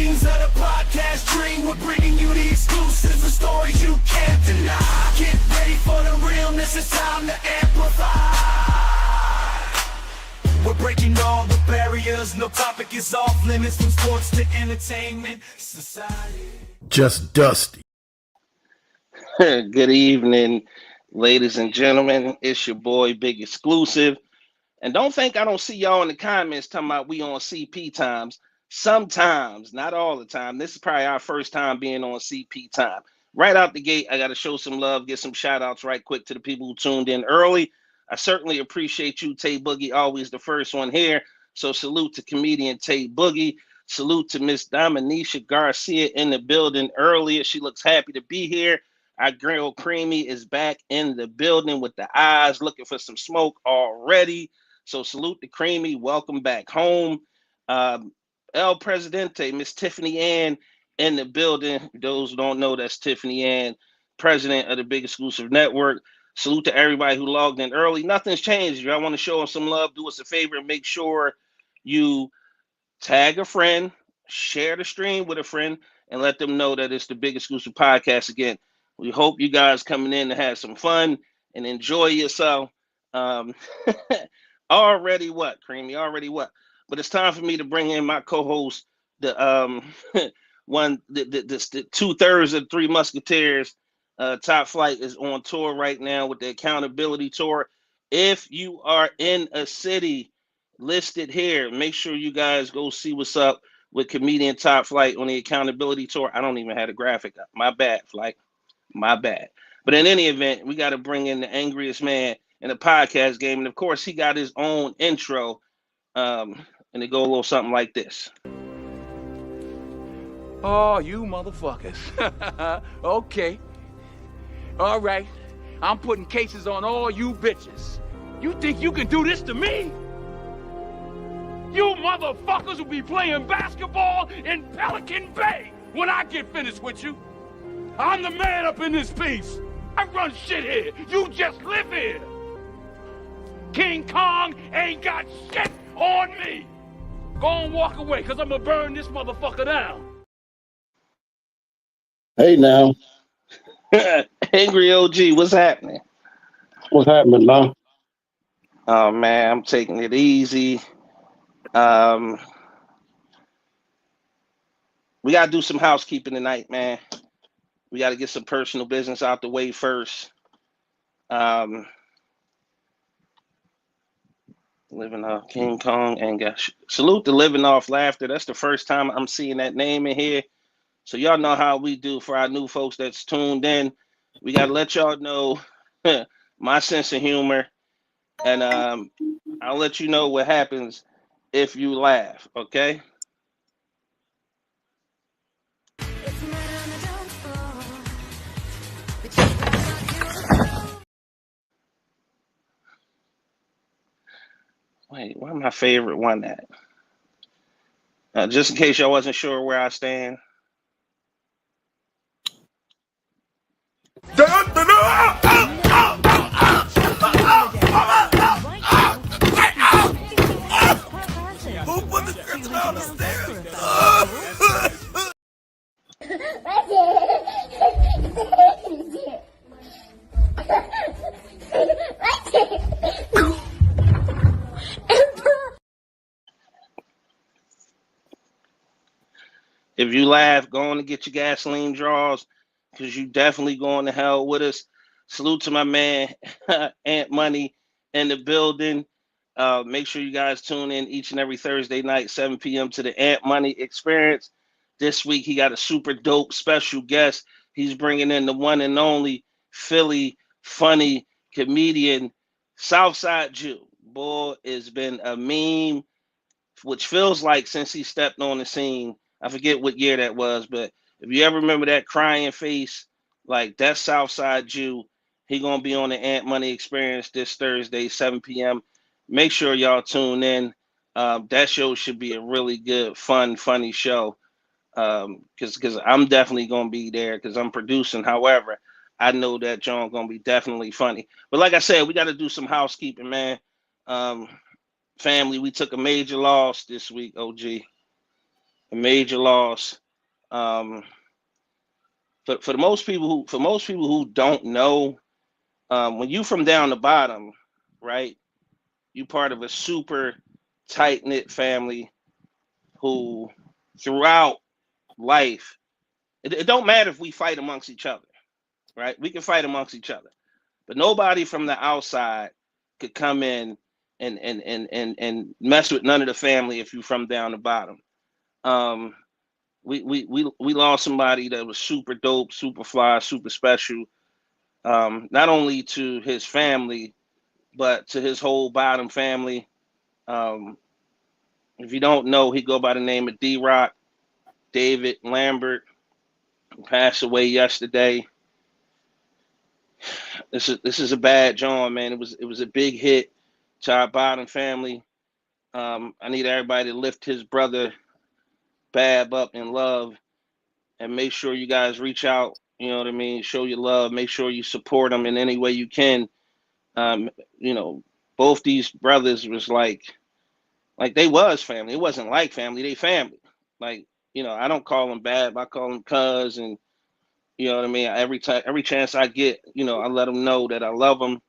kings of the podcast dream. We're bringing you the exclusives, the stories you can't deny. Get ready for the realness, it's time to amplify. We're breaking all the barriers, no topic is off limits. From sports to entertainment, society. Just Dusty. Good evening, ladies and gentlemen. It's your boy, Big Exclusive. And don't think I don't see y'all in the comments talking about we on CP times. Sometimes, not all the time. This is probably our first time being on CP time. Right out the gate, I got to show some love, get some shout outs right quick to the people who tuned in early. I certainly appreciate you, Tay Boogie, always the first one here. So salute to comedian Tay Boogie. Salute to Miss Dominisha Garcia in the building earlier. She looks happy to be here. Our girl Creamy is back in the building with the eyes looking for some smoke already. So salute to Creamy. Welcome back home. El Presidente, Miss Tiffany Ann in the building. Those who don't know, that's Tiffany Ann, president of the Big Exclusive Network. Salute to everybody who logged in early. Nothing's changed. If y'all want to show them some love, do us a favor and make sure you tag a friend, share the stream with a friend, and let them know that it's the Big Exclusive Podcast again. We hope you guys coming in to have some fun and enjoy yourself. Already what, Creamy? Already what? But it's time for me to bring in my co-host, the the 2/3 of Three Musketeers. Top Flight is on tour right now with the Accountability Tour. If you are in a city listed here, make sure you guys go see what's up with comedian Top Flight on the Accountability Tour. I don't even have the graphic up. My bad, Flight. My bad. But in any event, we got to bring in the angriest man in the podcast game. And of course, he got his own intro. And it go a little something like this. Oh, you motherfuckers. Okay. All right. I'm putting cases on all you bitches. You think you can do this to me? You motherfuckers will be playing basketball in Pelican Bay when I get finished with you. I'm the man up in this piece. I run shit here. You just live here. King Kong ain't got shit on me. Go and walk away, because I'm going to burn this motherfucker down. Hey now. Angry OG, what's happening? What's happening now? Oh, man, I'm taking it easy. We got to do some housekeeping tonight, man. We got to get some personal business out the way first. Living off King Kong and salute to Living Off Laughter. That's the first time I'm seeing that name in here. So y'all know how we do for our new folks that's tuned in. We got to let y'all know my sense of humor. And I'll let you know what happens if you laugh, okay? Wait, where my favorite one at? Just in case y'all wasn't sure where I stand. Who put the script on the stairs? If you laugh, go on and get your gasoline draws, because you definitely going to hell with us. Salute to my man, Ant Money in the building. Make sure you guys tune in each and every Thursday night, 7 p.m. to the Ant Money Experience. This week, he got a super dope special guest. He's bringing in the one and only Philly funny comedian, Southside Jew. Boy, it's been a meme, which feels like since he stepped on the scene. I forget what year that was, but if you ever remember that crying face, like that's Southside Jew. He gonna be on the Ant Money Experience this Thursday, 7 p.m. Make sure y'all tune in. That show should be a really good, fun, funny show. Because I'm definitely gonna be there because I'm producing. However, I know that John gonna be definitely funny. But like I said, we got to do some housekeeping, man. Family, we took a major loss this week, OG. a major loss. Um, for most people who don't know, when you from down the bottom, right? You part of a super tight knit family who, throughout life, it don't matter if we fight amongst each other, right? We can fight amongst each other, but nobody from the outside could come in and mess with none of the family if you from down the bottom. Um, we lost somebody that was super dope, super fly, super special. Not only to his family, but to his whole bottom family. Um, if you don't know, he go by the name of D-Rock, David Lambert, who passed away yesterday. This is a bad John, man. It was a big hit to our bottom family. I need everybody to lift his brother Bab up in love and make sure you guys reach out. You know what I mean? Show your love. Make sure you support them in any way you can. Um, you know, both these brothers was like they was family. It wasn't like family. They family. Like, you know, I don't call them Bab. I call them cuz, and you know what I mean. Every chance I get, you know, I let them know that I love them.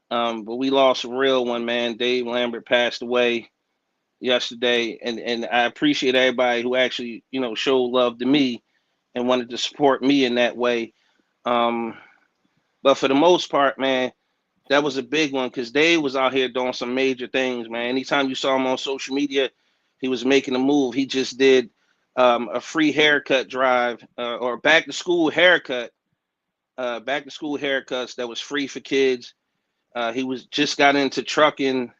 But we lost a real one, man. Dave Lambert passed away yesterday, and I appreciate everybody who actually, you know, showed love to me and wanted to support me in that way. Um, but for the most part, man, that was a big one because Dave was out here doing some major things, man. Anytime you saw him on social media, he was making a move. He just did a free haircut drive or back to school haircuts that was free for kids. He was just got into trucking,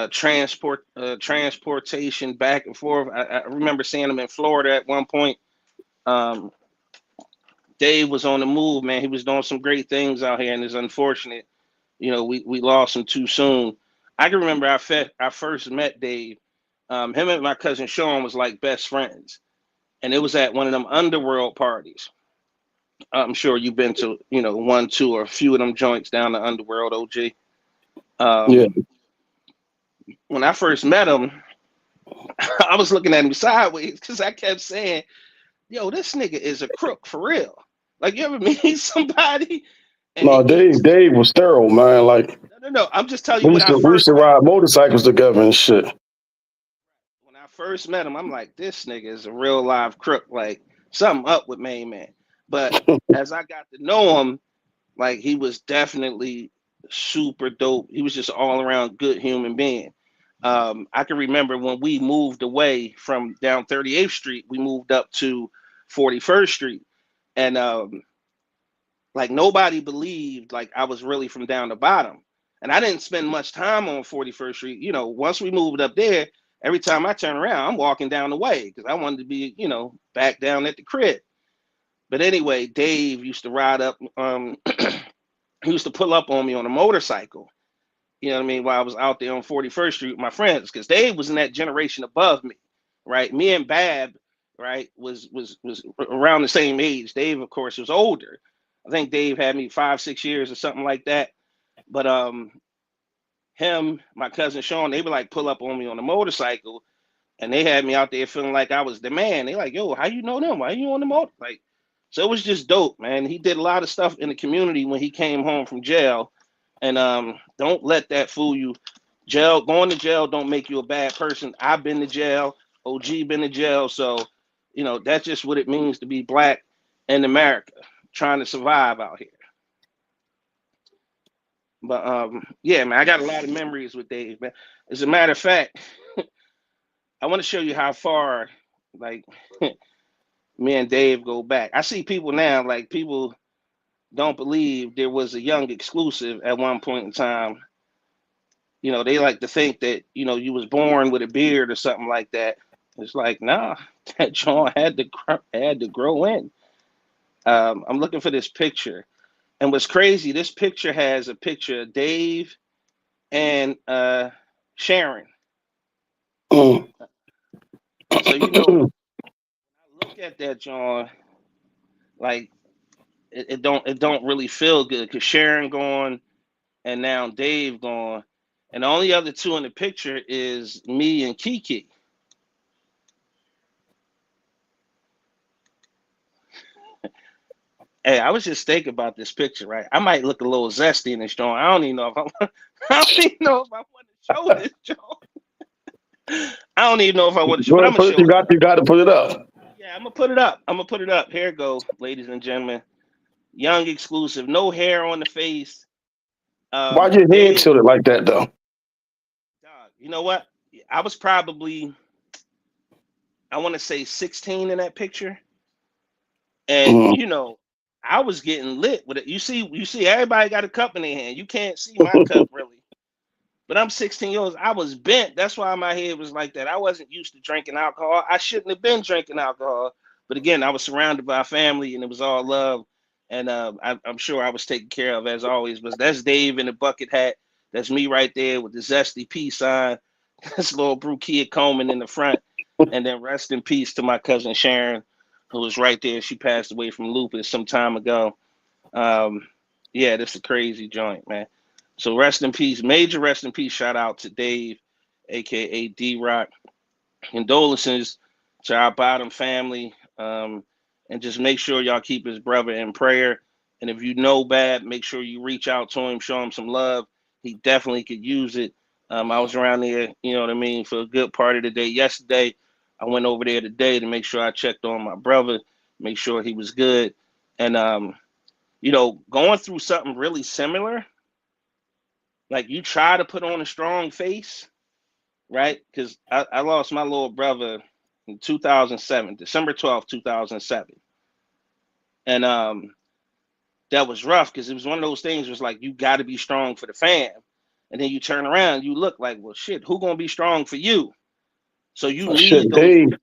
transportation back and forth. I remember seeing him in Florida at one point. Um, Dave was on the move, man. He was doing some great things out here, and it's unfortunate, you know, we lost him too soon. I can remember I first met Dave. Him and my cousin Sean was like best friends, and it was at one of them underworld parties. I'm sure you've been to, you know, one, two, or a few of them joints down the underworld, OG. Yeah. When I first met him, I was looking at him sideways because I kept saying, "Yo, this nigga is a crook for real." Like, you ever meet somebody and No, Dave was sterile, man. Like no. I'm just telling you when I we used first to met him. ride motorcycles together and shit. When I first met him, I'm like, this nigga is a real live crook. Like, something up with Main Man. But as I got to know him, like, he was definitely super dope. He was just all around good human being. I can remember when we moved away from down 38th Street, we moved up to 41st Street. And like nobody believed like I was really from down the bottom. And I didn't spend much time on 41st Street. You know, once we moved up there, every time I turn around, I'm walking down the way because I wanted to be, you know, back down at the crib. But anyway, Dave used to ride up, he used to pull up on me on a motorcycle, you know what I mean, while I was out there on 41st Street with my friends, because Dave was in that generation above me, right? Me and Bab, right, was around the same age. Dave, of course, was older. I think Dave had me 5, 6 years or something like that. But him, my cousin Sean, they would like pull up on me on a motorcycle, and they had me out there feeling like I was the man. They like, yo, how you know them? Why you on the motor? Like, so it was just dope, man. He did a lot of stuff in the community when he came home from jail, and don't let that fool you. Going to jail don't make you a bad person. I've been to jail. OG been to jail, so you know that's just what it means to be black in America, trying to survive out here. But yeah, man, I got a lot of memories with Dave, man. As a matter of fact, I want to show you how far, like, me and Dave go back. I see people now, like, people don't believe there was a young exclusive at one point in time. You know, they like to think that, you know, you was born with a beard or something like that. It's like, nah, that John had to grow in. I'm looking for this picture. And what's crazy, this picture has a picture of Dave and Sharon. Mm. So, you know, I look at that, John, like it don't really feel good because Sharon gone and now Dave gone. And the only other two in the picture is me and Kiki. Hey, I was just thinking about this picture, right? I might look a little zesty in this joint. I don't even know if I don't even know if I want to show this joint. I don't even know if I want to show, Go but I'm ahead, gonna put it, show it. you got to put it up. Yeah, I'm gonna put it up. I'm gonna put it up. Here it go, ladies and gentlemen. Young exclusive, no hair on the face. Why your head Dave, tilted like that though? dog, you know what? I was probably, I want to say 16 in that picture. And Mm. I was getting lit with it. You see, everybody got a cup in their hand. You can't see my cup really. But I'm 16 years old. I was bent. That's why my head was like that. I wasn't used to drinking alcohol. I shouldn't have been drinking alcohol. But again, I was surrounded by family and it was all love. And I'm sure I was taken care of as always. But that's Dave in the bucket hat. That's me right there with the zesty peace sign. That's little Brukia Coleman in the front. And then rest in peace to my cousin Sharon, who was right there. She passed away from lupus some time ago. Yeah, this is a crazy joint, man. So rest in peace, major rest in peace. Shout out to Dave, aka D Rock. Condolences to our bottom family. And just make sure y'all keep his brother in prayer. And if you know Bab, make sure you reach out to him, show him some love. He definitely could use it. I was around there, you know what I mean, for a good part of the day yesterday. I went over there today to make sure I checked on my brother, make sure he was good. And going through something really similar, like you try to put on a strong face, right? Because I lost my little brother in 2007, December 12th, 2007. And that was rough because it was one of those things where it's like, you got to be strong for the fam. And then you turn around, you look like, well, shit, who going to be strong for you? So you Oh, need shit, those people.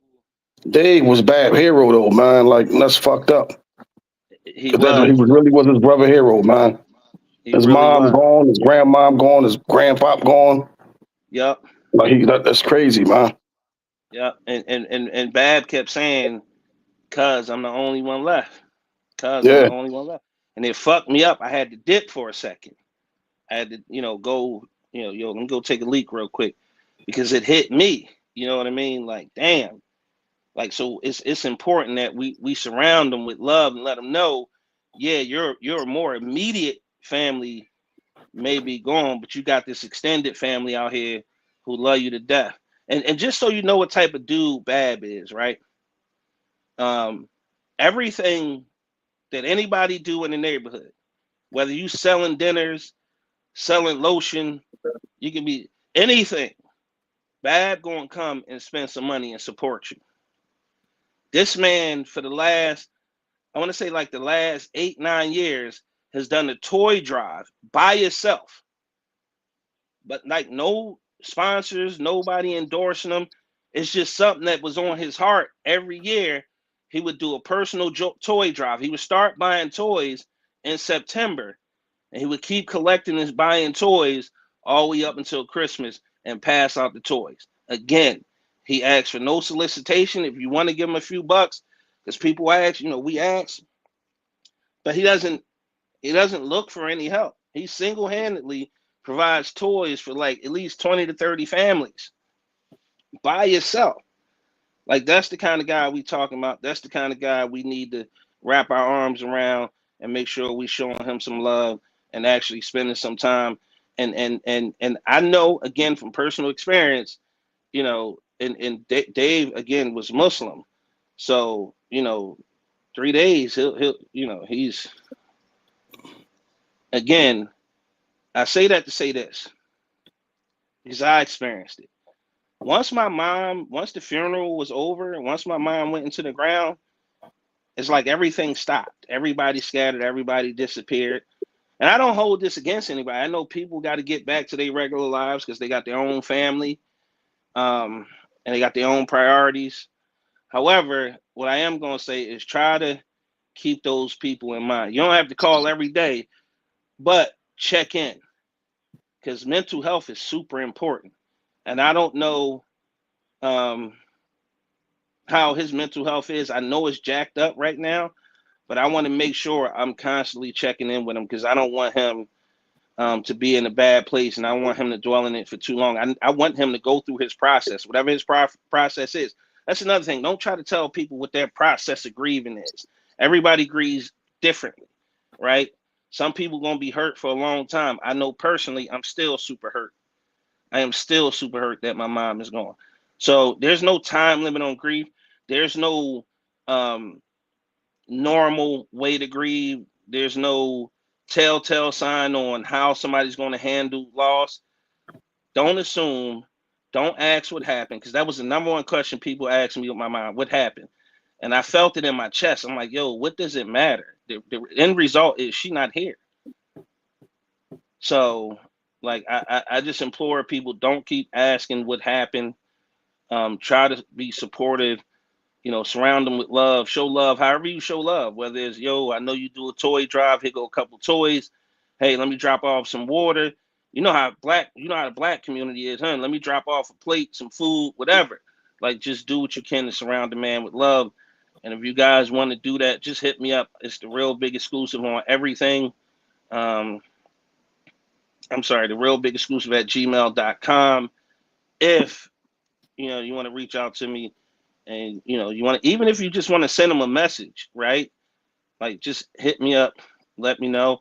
Dave was bad hero though, man. Like that's fucked up. He 'Cause he was. really was his brother hero, man. He His really mom was. gone, his grandmom gone, his grandpop gone. Yep. Like that's crazy, man. Yep. And Bab kept saying, cuz I'm the only one left. Cuz I'm the Yeah, only one left. And it fucked me up. I had to dip for a second. I had to, go, let me go take a leak real quick because it hit me. You know what I mean? Like, damn. Like, so it's important that we surround them with love and let them know, yeah, your more immediate family may be gone, but you got this extended family out here who love you to death. And just so you know what type of dude Bab is, right? Everything that anybody do in the neighborhood, whether you selling dinners, selling lotion, you can be anything. Bab gonna come and spend some money and support you. This man for the last, I want to say like the last 8-9 years, has done a toy drive by itself. But like no sponsors, nobody endorsing him. It's just something that was on his heart. Every year, he would do a personal toy drive. He would start buying toys in September, and he would keep collecting and buying toys all the way up until Christmas and pass out the toys. Again, he asks for no solicitation. If you want to give him a few bucks, because people ask, we ask, but he doesn't look for any help. He single-handedly provides toys for like at least 20 to 30 families by yourself. Like that's the kind of guy we talking about. That's the kind of guy we need to wrap our arms around and make sure we showing him some love and actually spending some time. And I know again from personal experience, and Dave again was Muslim, so 3 days he'll he's again. I say that to say this because I experienced it. Once the funeral was over, and once my mom went into the ground, it's like everything stopped. Everybody scattered, everybody disappeared. And I don't hold this against anybody. I know people got to get back to their regular lives because they got their own family, and they got their own priorities. However, what I am going to say is try to keep those people in mind. You don't have to call every day, but check in because mental health is super important. And I don't know how his mental health is. I know it's jacked up right now, but I want to make sure I'm constantly checking in with him because I don't want him to be in a bad place, and I don't want him to dwell in it for too long. I want him to go through his process, whatever his process is. That's another thing. Don't try to tell people what their process of grieving is. Everybody grieves differently, right? Some people gonna be hurt for a long time. I know personally, I'm still super hurt. I am still super hurt that my mom is gone. So there's no time limit on grief. There's no um, normal way to grieve. There's no telltale sign on how somebody's going to handle loss. Don't assume. Don't ask what happened, because that was the number one question people asked me with my mom. What happened? And I felt it in my chest. I'm like, yo, what does it matter? The end result is she not here. So, like, I just implore people, don't keep asking what happened. Try to be supportive. Surround them with love. Show love however you show love. Whether it's, yo, I know you do a toy drive. Here go a couple toys. Hey, let me drop off some water. You know how the black community is, huh? Let me drop off a plate, some food, whatever. Like, just do what you can to surround the man with love. And if you guys want to do that, just hit me up. It's the Real Big Exclusive on everything. I'm sorry, the Real Big Exclusive at gmail.com. If you want to reach out to me, and you want to, even if you just want to send them a message, right? Like, just hit me up, let me know.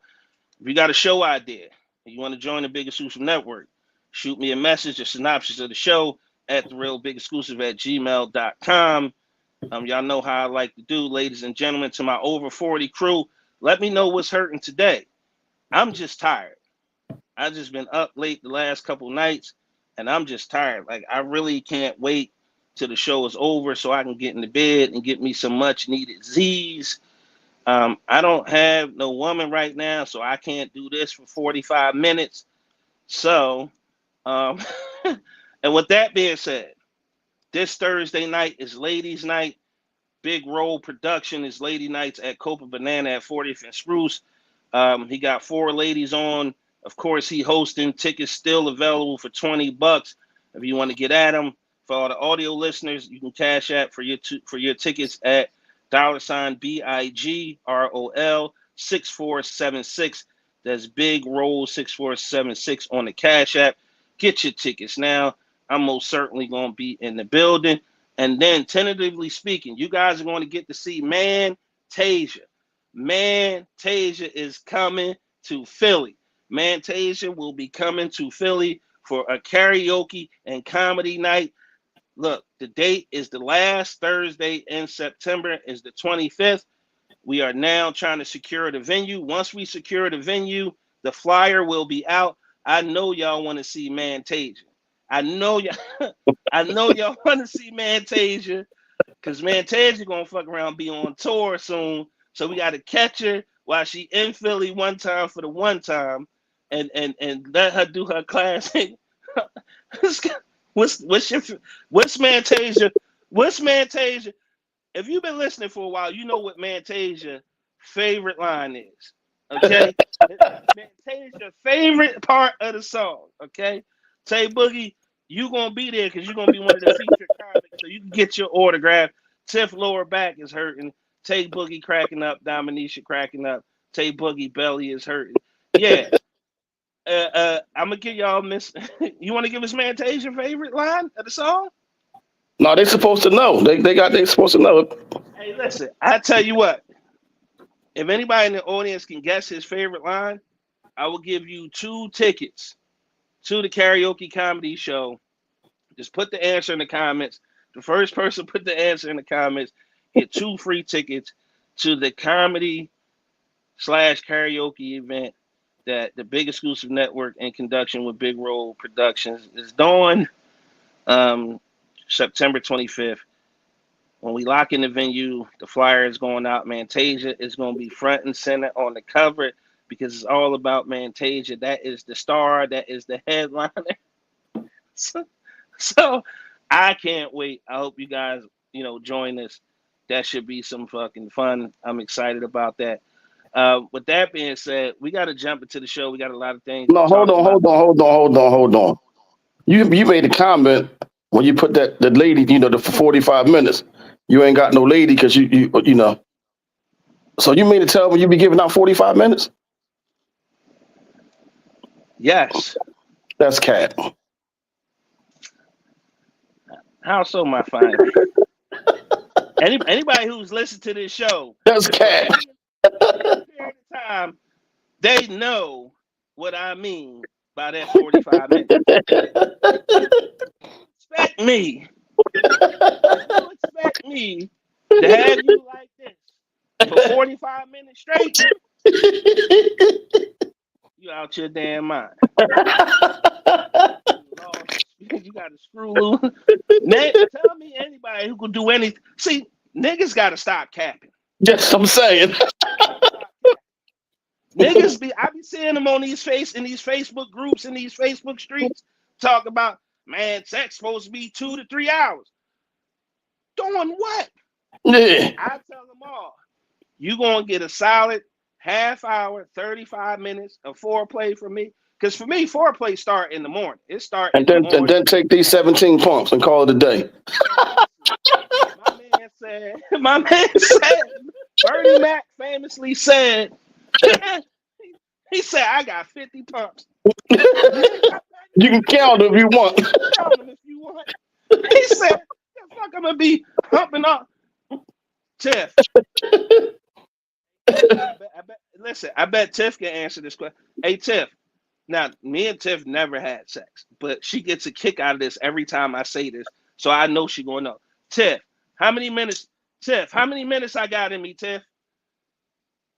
If you got a show idea and you want to join the Big Exclusive Network, shoot me a message, a synopsis of the show at the Real Big Exclusive at gmail.com. Y'all know how I like to do, ladies and gentlemen. To my over 40 crew, let me know what's hurting today. I'm just tired. I've just been up late the last couple nights, and I'm just tired. Like, I really can't wait till the show is over so I can get into bed and get me some much needed Z's. I don't have no woman right now, so I can't do this for 45 minutes. So, and with that being said, this Thursday night is ladies' night. Big Roll Production is lady nights at Copa Banana at 40th and Spruce. He got 4 ladies on. Of course, he hosting. Tickets still available for $20 if you want to get at him. For all the audio listeners, you can cash app for your tickets at $BIGROL 6476. That's Big Roll 6476 on the cash app. Get your tickets now. I'm most certainly going to be in the building. And then, tentatively speaking, you guys are going to get to see Tasia. Tasia is coming to Philly. Tasia will be coming to Philly for a karaoke and comedy night. Look, the date is the last Thursday in September, is the 25th. We are now trying to secure the venue. Once we secure the venue, the flyer will be out. I know y'all want to see Tasia. I know y'all want to see Tasia, because Tasia gonna fuck around, be on tour soon. So we got to catch her while she in Philly one time for the one time, and let her do her classic. What's Tasia? What's Tasia? If you've been listening for a while, you know what Tasia favorite line is. Okay, Tasia favorite part of the song. Okay, Tay Boogie, you gonna be there because you're gonna be one of the featured comics, so you can get your autograph. Tiff lower back is hurting. Tay Boogie cracking up. Dominisha cracking up. Tay Boogie belly is hurting. Yeah. I'm gonna give y'all Miss. You want to give us Tasia favorite line of the song? No, they supposed to know. They supposed to know. Hey, listen. I tell you what. If anybody in the audience can guess his favorite line, I will give you 2 tickets to the karaoke comedy show. Just put the answer in the comments. The first person put the answer in the comments get 2 free tickets to the comedy/karaoke event that the Big Exclusive Network, in conjunction with Big Roll Productions, is doing September 25th. When we lock in the venue, the flyer is going out. Tasia is going to be front and center on the cover, because it's all about Tasia. That is the star. That is the headliner. So I can't wait. I hope you guys, join us. That should be some fucking fun. I'm excited about that. With that being said, we got to jump into the show. We got a lot of things. No, hold on. You made a comment when you put the lady, the 45 minutes. You ain't got no lady because you know. So you mean to tell me you be giving out 45 minutes? Yes. That's cat. How so, my fine? Anybody who's listened to this show That's for cat. any period of time, they know what I mean by that 45 minutes. Expect me. You expect me to have you like this for 45 minutes straight? You out your damn mind. You got to screw loose. Tell me anybody who could do anything. See, niggas got to stop capping. Yes, I'm saying. Niggas I be seeing them on in these Facebook groups, in these Facebook streets, talk about, man, sex supposed to be 2 to 3 hours. Doing what? Yeah. I tell them all, you gonna get a solid half hour, 35 minutes of foreplay from me. Because for me, foreplay start in the morning. It start in the morning. And then take these 17 pumps and call it a day. My man said, Bernie Mac famously said, he said, I got 50 pumps. You can count if you want. Count them if you want. He said, the fuck I'm gonna be pumping up. Tiff. I bet Tiff can answer this question. Hey Tiff. Now, me and Tiff never had sex, but she gets a kick out of this every time I say this, so I know she gonna know. Tiff, how many minutes? Tiff, how many minutes I got in me, Tiff?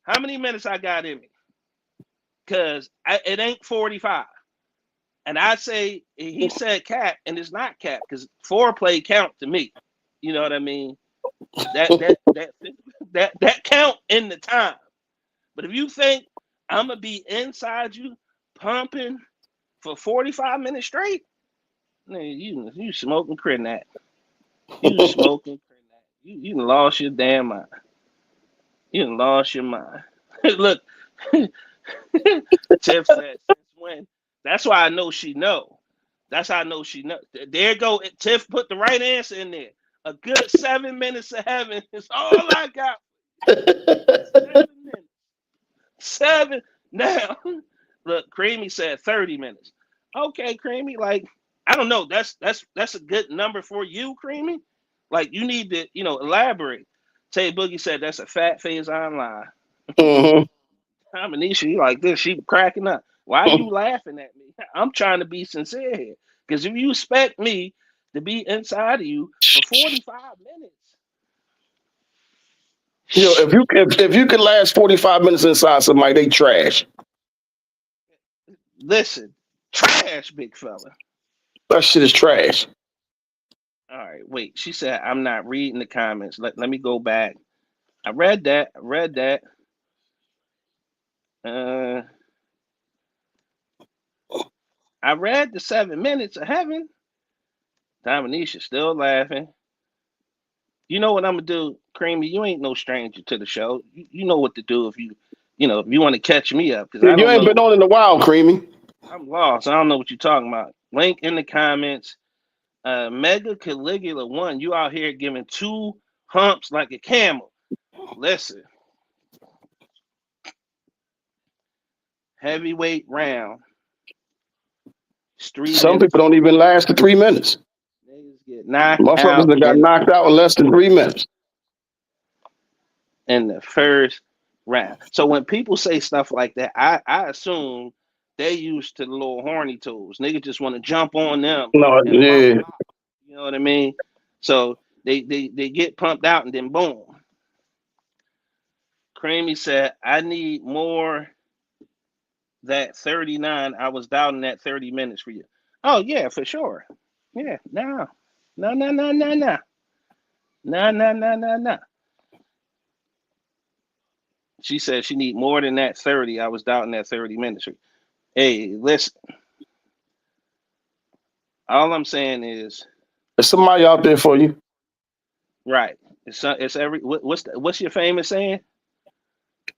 How many minutes I got in me? Because it ain't 45. And I say, he said cap, and it's not cap, because foreplay count to me. You know what I mean? That count in the time. But if you think I'm going to be inside you, pumping for 45 minutes straight, you smoking crinat. You smoking crinat. You done lost your damn mind. You done lost your mind. Look, Tiff said, since when? That's why I know she know. That's how I know she know. There go. Tiff put the right answer in there. A good 7 minutes of heaven is all I got. 7 minutes. 7. Now, look, Creamy said 30 minutes. Okay, Creamy, like, I don't know. That's a good number for you, Creamy. Like, you need to, elaborate. Tay Boogie said that's a fat phase online. Mm-hmm. Anisha, you like this? She cracking up. Why are you laughing at me? I'm trying to be sincere here. Because if you expect me to be inside of you for 45 minutes, if you could last 45 minutes inside somebody, they trash. listen, trash, big fella. That shit is trash. All right, wait. She said I'm not reading the comments. Let me go back. I read that. I read the 7 minutes of heaven. Dominisha still laughing. You know what I'm gonna do, Creamy? You ain't no stranger to the show. You know what to do if you want to catch me up. Because You ain't been on in a while, Creamy. I'm lost. I don't know what you're talking about. Link in the comments. Mega Caligula 1. You out here giving 2 humps like a camel. Listen. Heavyweight round. Some people don't even last the 3 minutes. Niggas get knocked Motherfuckers out. that got knocked out in less than 3 minutes. In the first round. So when people say stuff like that, I assume they used to the little horny tools. Niggas just want to jump on them. No, yeah. You know what I mean? So they get pumped out and then boom. Creamy said, I need more that 39. I was doubting that 30 minutes for you. Oh, yeah, for sure. Yeah, no. She said she need more than that 30. I was doubting that 30 minutes. Hey, listen. All I'm saying is, there's somebody out there for you. right. It's every what's your famous saying?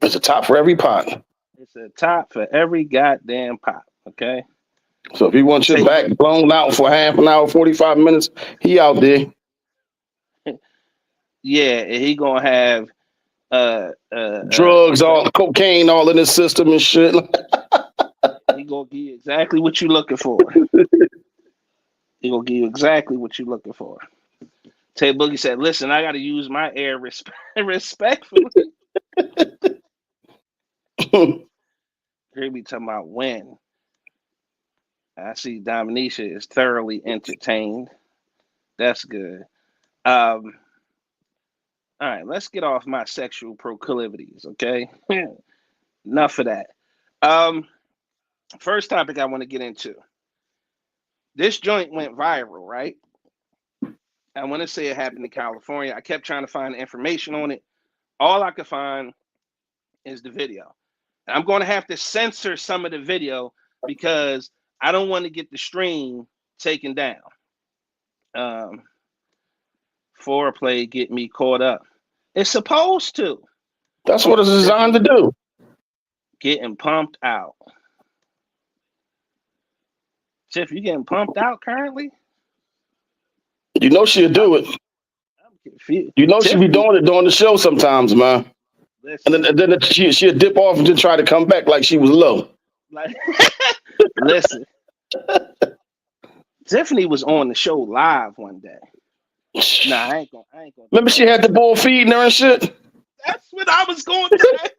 It's a top for every pot. It's a top for every goddamn pot. Okay. So if you want your back blown out for half an hour, 45 minutes, he out there. Yeah, and he gonna have drugs, all cocaine, all in his system and shit. He gonna give you exactly what you're looking for. He gonna give you exactly what you're looking for. Tay Boogie said, "Listen, I got to use my air respectfully." Hear me talking about when. I see Dominisha is thoroughly entertained. That's good. All right, let's get off my sexual proclivities, okay? Enough of that. First topic I want to get into. This joint went viral, right? I want to say it happened in California. I kept trying to find information on it. All I could find is the video. And I'm going to have to censor some of the video because I don't want to get the stream taken down. Foreplay get me caught up. It's supposed to. That's what it's designed to do. Getting pumped out. Tiff, you getting pumped out currently? You know she'll do it. I'm confused. You know she'll be doing it during the show sometimes, man. Listen. And then she'll dip off and then try to come back like she was low. Like, listen. Tiffany was on the show live one day. Nah, I ain't gonna. Remember she had the bull feeding her and shit? That's what I was going to say.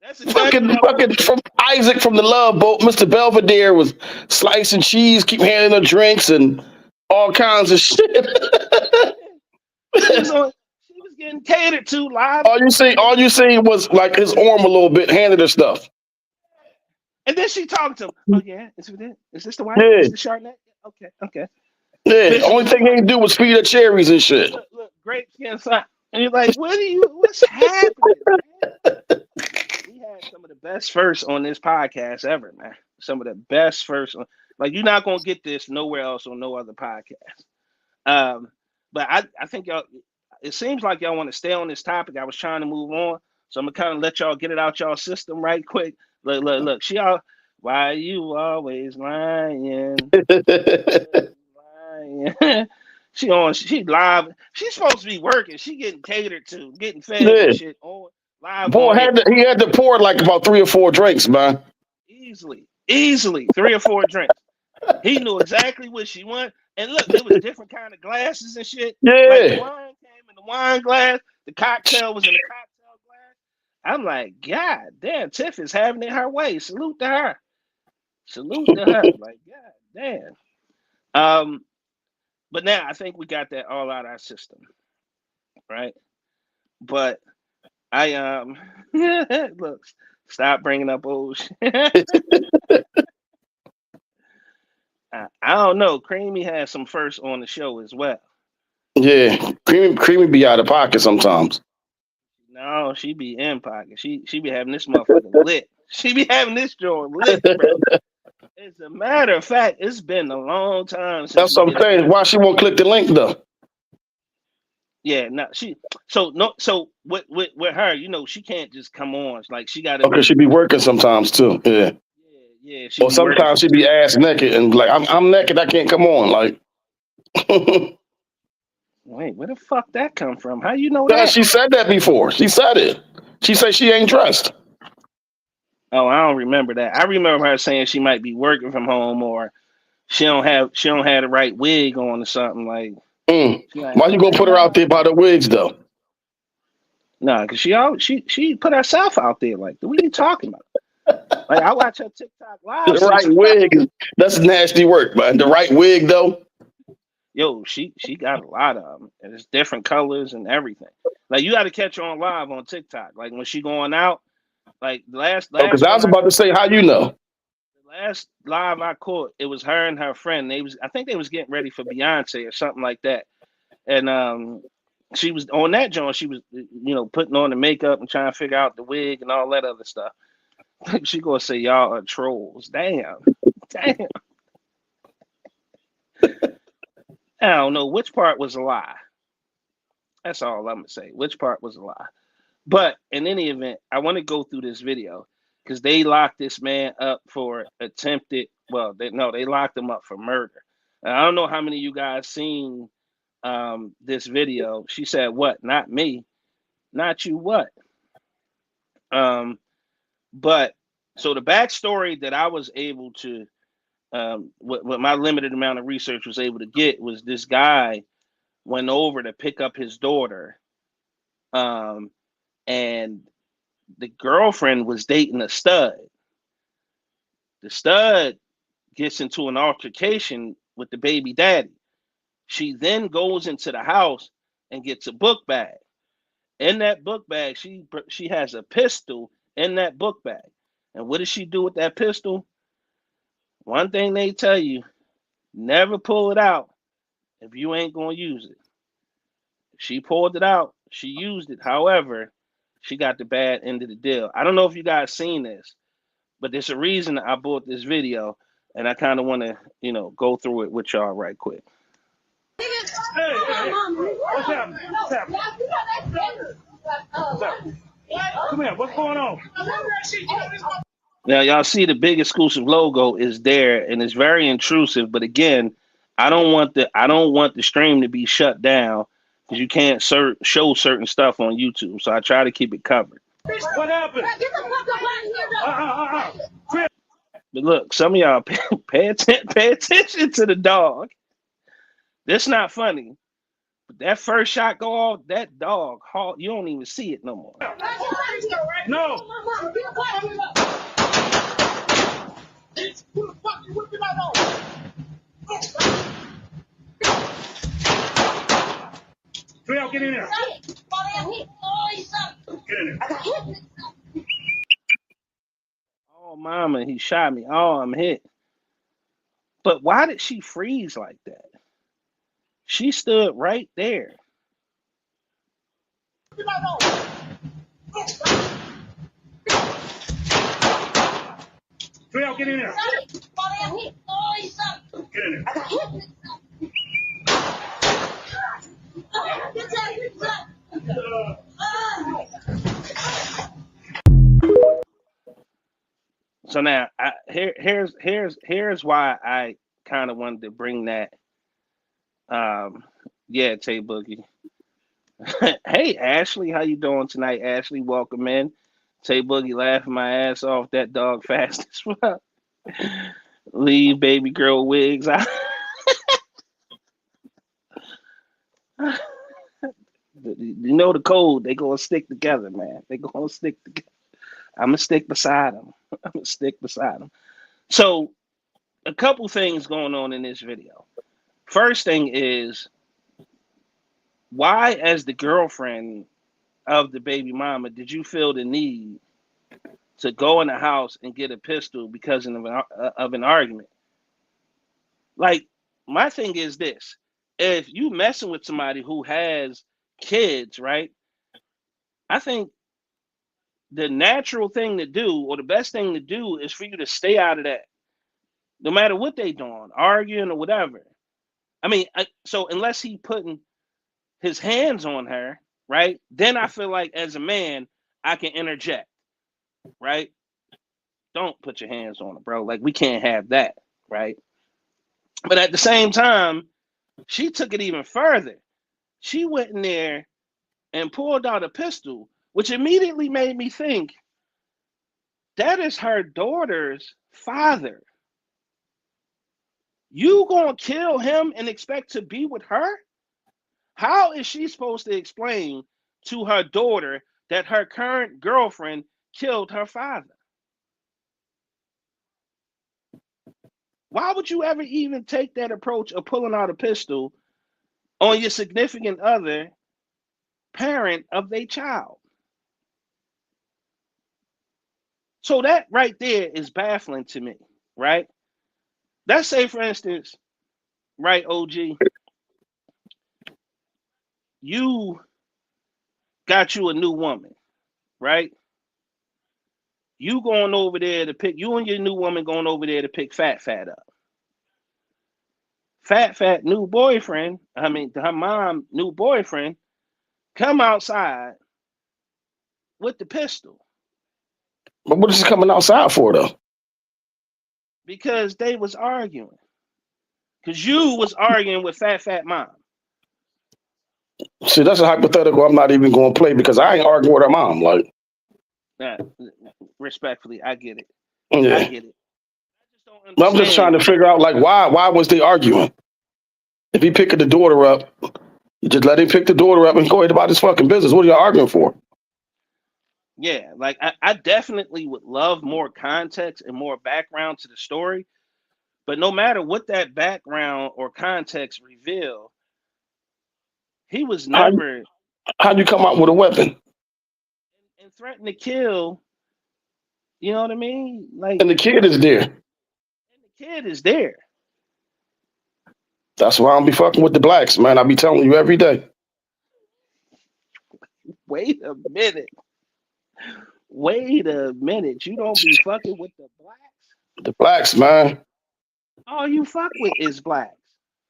That's exactly fucking from Isaac from the Love Boat. Mr. Belvedere was slicing cheese, keep handing her drinks and all kinds of shit. She was getting catered to live. All you see was like his arm a little bit, handed her stuff. And then she talked to him. Oh yeah, is this the one? Yeah. Is the Chardonnay? Okay. Yeah, the only thing he didn't do was feed her cherries and shit. Look, grapes inside. And you're like, what's happening, man? We had some of the best firsts on this podcast ever, man. Some of the best firsts. Like, you're not going to get this nowhere else on no other podcast. But I think y'all, it seems like y'all want to stay on this topic. I was trying to move on. So I'm going to kind of let y'all get it out y'all system right quick. Look. Why you always lying? She live. She's supposed to be working. She getting catered to, getting fed and shit on live. Boy, he had to pour like about 3 or 4 drinks, man. Easily 3 or 4 drinks. He knew exactly what she wanted. And look, there was different kind of glasses and shit. Yeah. Like the wine came in the wine glass. The cocktail was in the cocktail glass. I'm like, God damn, Tiff is having it her way. Salute to her. Like, God damn. But now I think we got that all out of our system, right? But I look, stop bringing up old shit. I don't know. Creamy has some first on the show as well. Yeah, Creamy be out of pocket sometimes. No, she be in pocket. She be having this motherfucker lit. She be having this joint lit, bro. As a matter of fact, it's been a long time since. That's what I'm saying. Why she won't click the link though? Yeah, no, so with her, you know, she can't just come on. Like, she got to. Okay, she be working sometimes too. Yeah. Yeah. Or sometimes she be ass naked and like, I'm naked, I can't come on. Like. Wait, where the fuck that come from? How you know that? She said that before. She said it. She said she ain't dressed. Oh, I don't remember that. I remember her saying she might be working from home or she don't have the right wig on or something like. Why you gonna put her out there by the wigs though? Nah, cause she put herself out there. Like, what are you talking about? Like, I watch her TikTok live. The right wig, that's nasty work, man. The right wig though. Yo, she got a lot of them, and it's different colors and everything. Like, you got to catch her on live on TikTok. Like, when she going out, like last. Because I was about to say, how you know? The last live I caught, it was her and her friend. I think they was getting ready for Beyonce or something like that, and she was on that joint. She was, you know, putting on the makeup and trying to figure out the wig and all that other stuff. She gonna say y'all are trolls. Damn. I don't know which part was a lie. That's all I'm gonna say. Which part was a lie? But in any event, I want to go through this video because they locked this man up for attempted. Well, they locked him up for murder. And I don't know how many of you guys seen this video. She said, "What? Not me, not you. What?" But so the backstory that I was able to. What my limited amount of research was able to get was this guy went over to pick up his daughter, and the girlfriend was dating a stud. The stud gets into an altercation with the baby daddy. She then goes into the house and gets a book bag. In that book bag, she has a pistol in that book bag. And what does she do with that pistol? One thing they tell you, never pull it out if you ain't going to use it. She pulled it out. She used it. However, she got the bad end of the deal. I don't know if you guys seen this, but there's a reason I bought this video, and I kind of want to, go through it with y'all right quick. Hey, what's happening? What's happening? What's happening? Come here, what's going on? Now, y'all see the big exclusive logo is there, and it's very intrusive. But again, I don't want the stream to be shut down because you can't show certain stuff on YouTube. So I try to keep it covered. What happened? But look, some of y'all pay attention to the dog. That's not funny. But that first shot go off, that dog, you don't even see it no more. No. Trail, get in there. Get in there. Oh, mama, he shot me. Oh, I'm hit. But why did she freeze like that? She stood right there. Trail, get in there. Get in there. So now, here's why I kind of wanted to bring that. Yeah, Tay Boogie. Hey, Ashley, how you doing tonight? Ashley, welcome in. Tay Boogie laughing my ass off. That dog fast as well. Leave baby girl wigs out. You know the code. They gonna stick together, man. They gonna stick together. I'm gonna stick beside them. So, a couple things going on in this video. First thing is, why, as the girlfriend of the baby mama, did you feel the need to go in the house and get a pistol because of an argument? Like, my thing is this. If you messing with somebody who has kids, right? I think the natural thing to do, or the best thing to do, is for you to stay out of that. No matter what they doing, arguing or whatever. I mean, so unless he putting his hands on her, right? Then I feel like as a man, I can interject, right? Don't put your hands on her, bro. Like, we can't have that, right? But at the same time, she took it even further. She went in there and pulled out a pistol, which immediately made me think, that is her daughter's father. You gonna kill him and expect to be with her? How is she supposed to explain to her daughter that her current girlfriend killed her father? Why would you ever even take that approach of pulling out a pistol on your significant other, parent of their child? So that right there is baffling to me, right? Let's say, for instance, right, OG, you got you a new woman, right? You going over there to pick, you and your new woman going over there to pick Fat up. Fat new boyfriend, her mom new boyfriend, come outside with the pistol. But what is she coming outside for, though? Because they was arguing. Because you was arguing with Fat mom. See, that's a hypothetical I'm not even going to play because I ain't arguing with her mom. Like, respectfully, I get it. yeah. I get it. But I'm just trying to figure out, like, why was they arguing? If he picking the daughter up, You just let him pick the daughter up and go ahead about his fucking business. What are you arguing for? Yeah, like I definitely would love more context and more background to the story. But no matter what that background or context reveal, he was How never how'd you come out with a weapon? and threatened to kill. You know what I mean? Like, And the kid is there. and the kid is there. That's why I don't be fucking with the blacks, man. I be telling you every day. Wait a minute. Wait a minute. You don't be fucking with the blacks? The blacks, man. All you fuck with is blacks.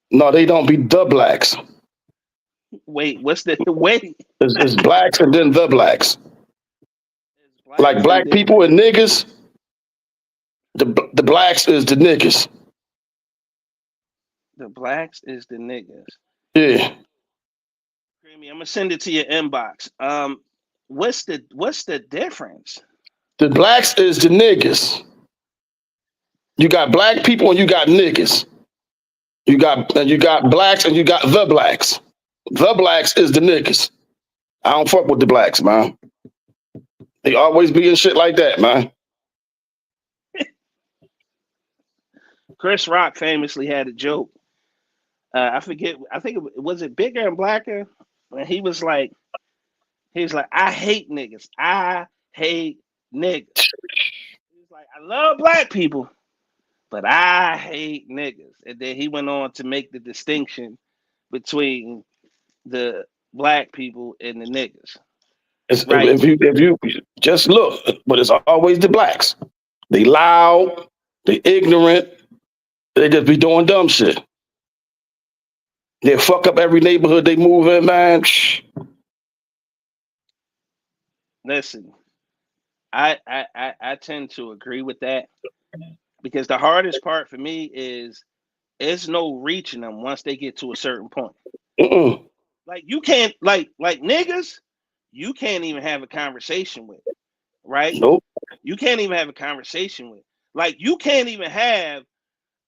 No, they don't be the blacks. Wait, what's the wait? It's blacks and then the blacks. It's Like blacks and black then people and niggas, the blacks is the niggas. the blacks is the niggas. Yeah. Creamy, I'm gonna send it to your inbox. What's the difference? The blacks is the niggas. You got black people and you got niggas. You got blacks and you got the blacks. The blacks is the niggas. I don't fuck with the blacks, man. They always be in shit like that, man. Chris Rock famously had a joke. I forget. I think it was it Bigger and Blacker, and he was like, I hate niggas. I hate niggas. He was like, I love black people, but I hate niggas. And then he went on to make the distinction between the black people and the niggas. Right. If you just look, but it's always the blacks. They loud, they ignorant, they just be doing dumb shit. They fuck up every neighborhood they move in, man. Listen, I tend to agree with that because the hardest part for me is there's no reaching them once they get to a certain point. Mm-mm. Like you can't like niggas, you can't even have a conversation with, right? Nope. You can't even have a conversation with. Like you can't even have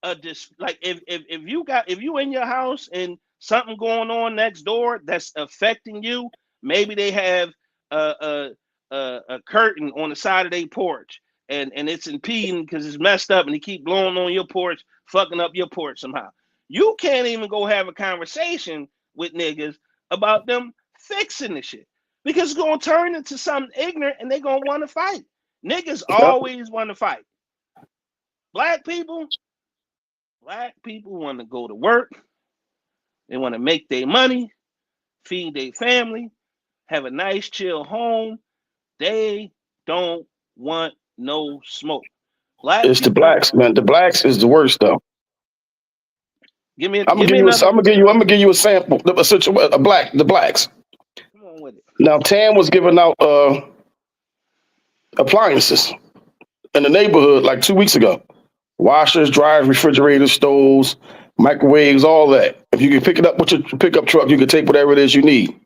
like if you in your house and something going on next door that's affecting you, maybe they have a curtain on the side of their porch and it's impeding because it's messed up and they keep blowing on your porch, fucking up your porch somehow. You can't even go have a conversation with niggas about them fixing the shit because it's gonna turn into something ignorant and they gonna want to fight. Niggas Yep. always want to fight. Black people want to go to work. They want to make their money, feed their family, have a nice, chill home. They don't want no smoke. Black It's the people, blacks, man. The blacks is the worst though. give me I'm another. gonna give you a sample. The blacks. Come on with it. Now Tam was giving out appliances in the neighborhood like 2 weeks ago. Washers, dryers, refrigerators, stoves, microwaves, all that. If you can pick it up with your pickup truck, you can take whatever it is you need.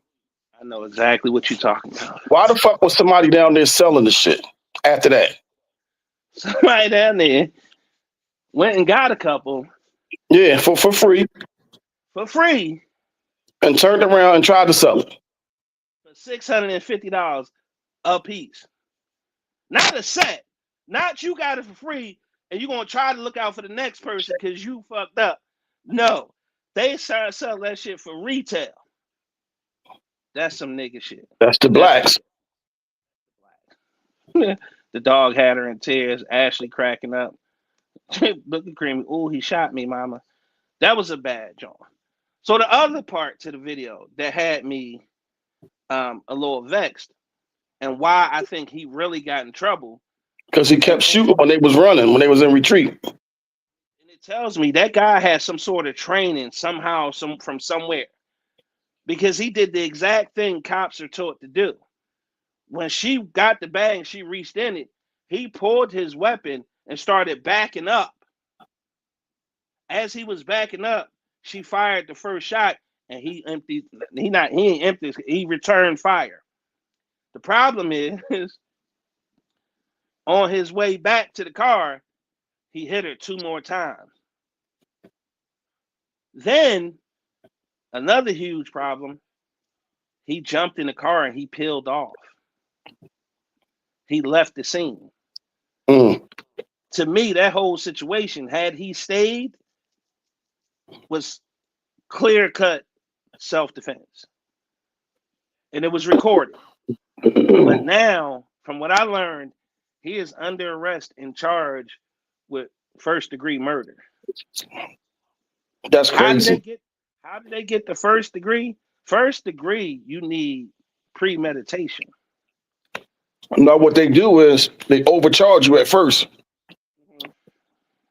I know exactly what you're talking about. Why the fuck was somebody down there selling the shit after that? Somebody down there went and got a couple Yeah, for free, for free and turned around and tried to sell it. for $650 a piece. Not a set. Not you got it for free and you're going to try to look out for the next person because you fucked up. No. They started selling that shit for retail. That's some nigga shit. That's the blacks. The dog had her in tears. Ashley cracking up. Looking creamy. Oh, he shot me, mama. That was a bad joint. So the other part to the video that had me a little vexed and why I think he really got in trouble. Because he kept shooting when they was running, when they was in retreat. And it tells me that guy had some sort of training somehow, from somewhere. Because he did the exact thing cops are taught to do. When she got the bag and she reached in it, he pulled his weapon and started backing up. As he was backing up, she fired the first shot and he ain't empty, he returned fire. The problem is on his way back to the car, he hit her 2 more times. Then Another huge problem, he jumped in the car and he peeled off. He left the scene. Mm. To me, that whole situation, had he stayed, was clear cut self-defense. And it was recorded. But now, from what I learned, he is under arrest and charged with first-degree murder. That's How did crazy. they get the first degree? First degree, you need premeditation. Now, what they do is they overcharge you at first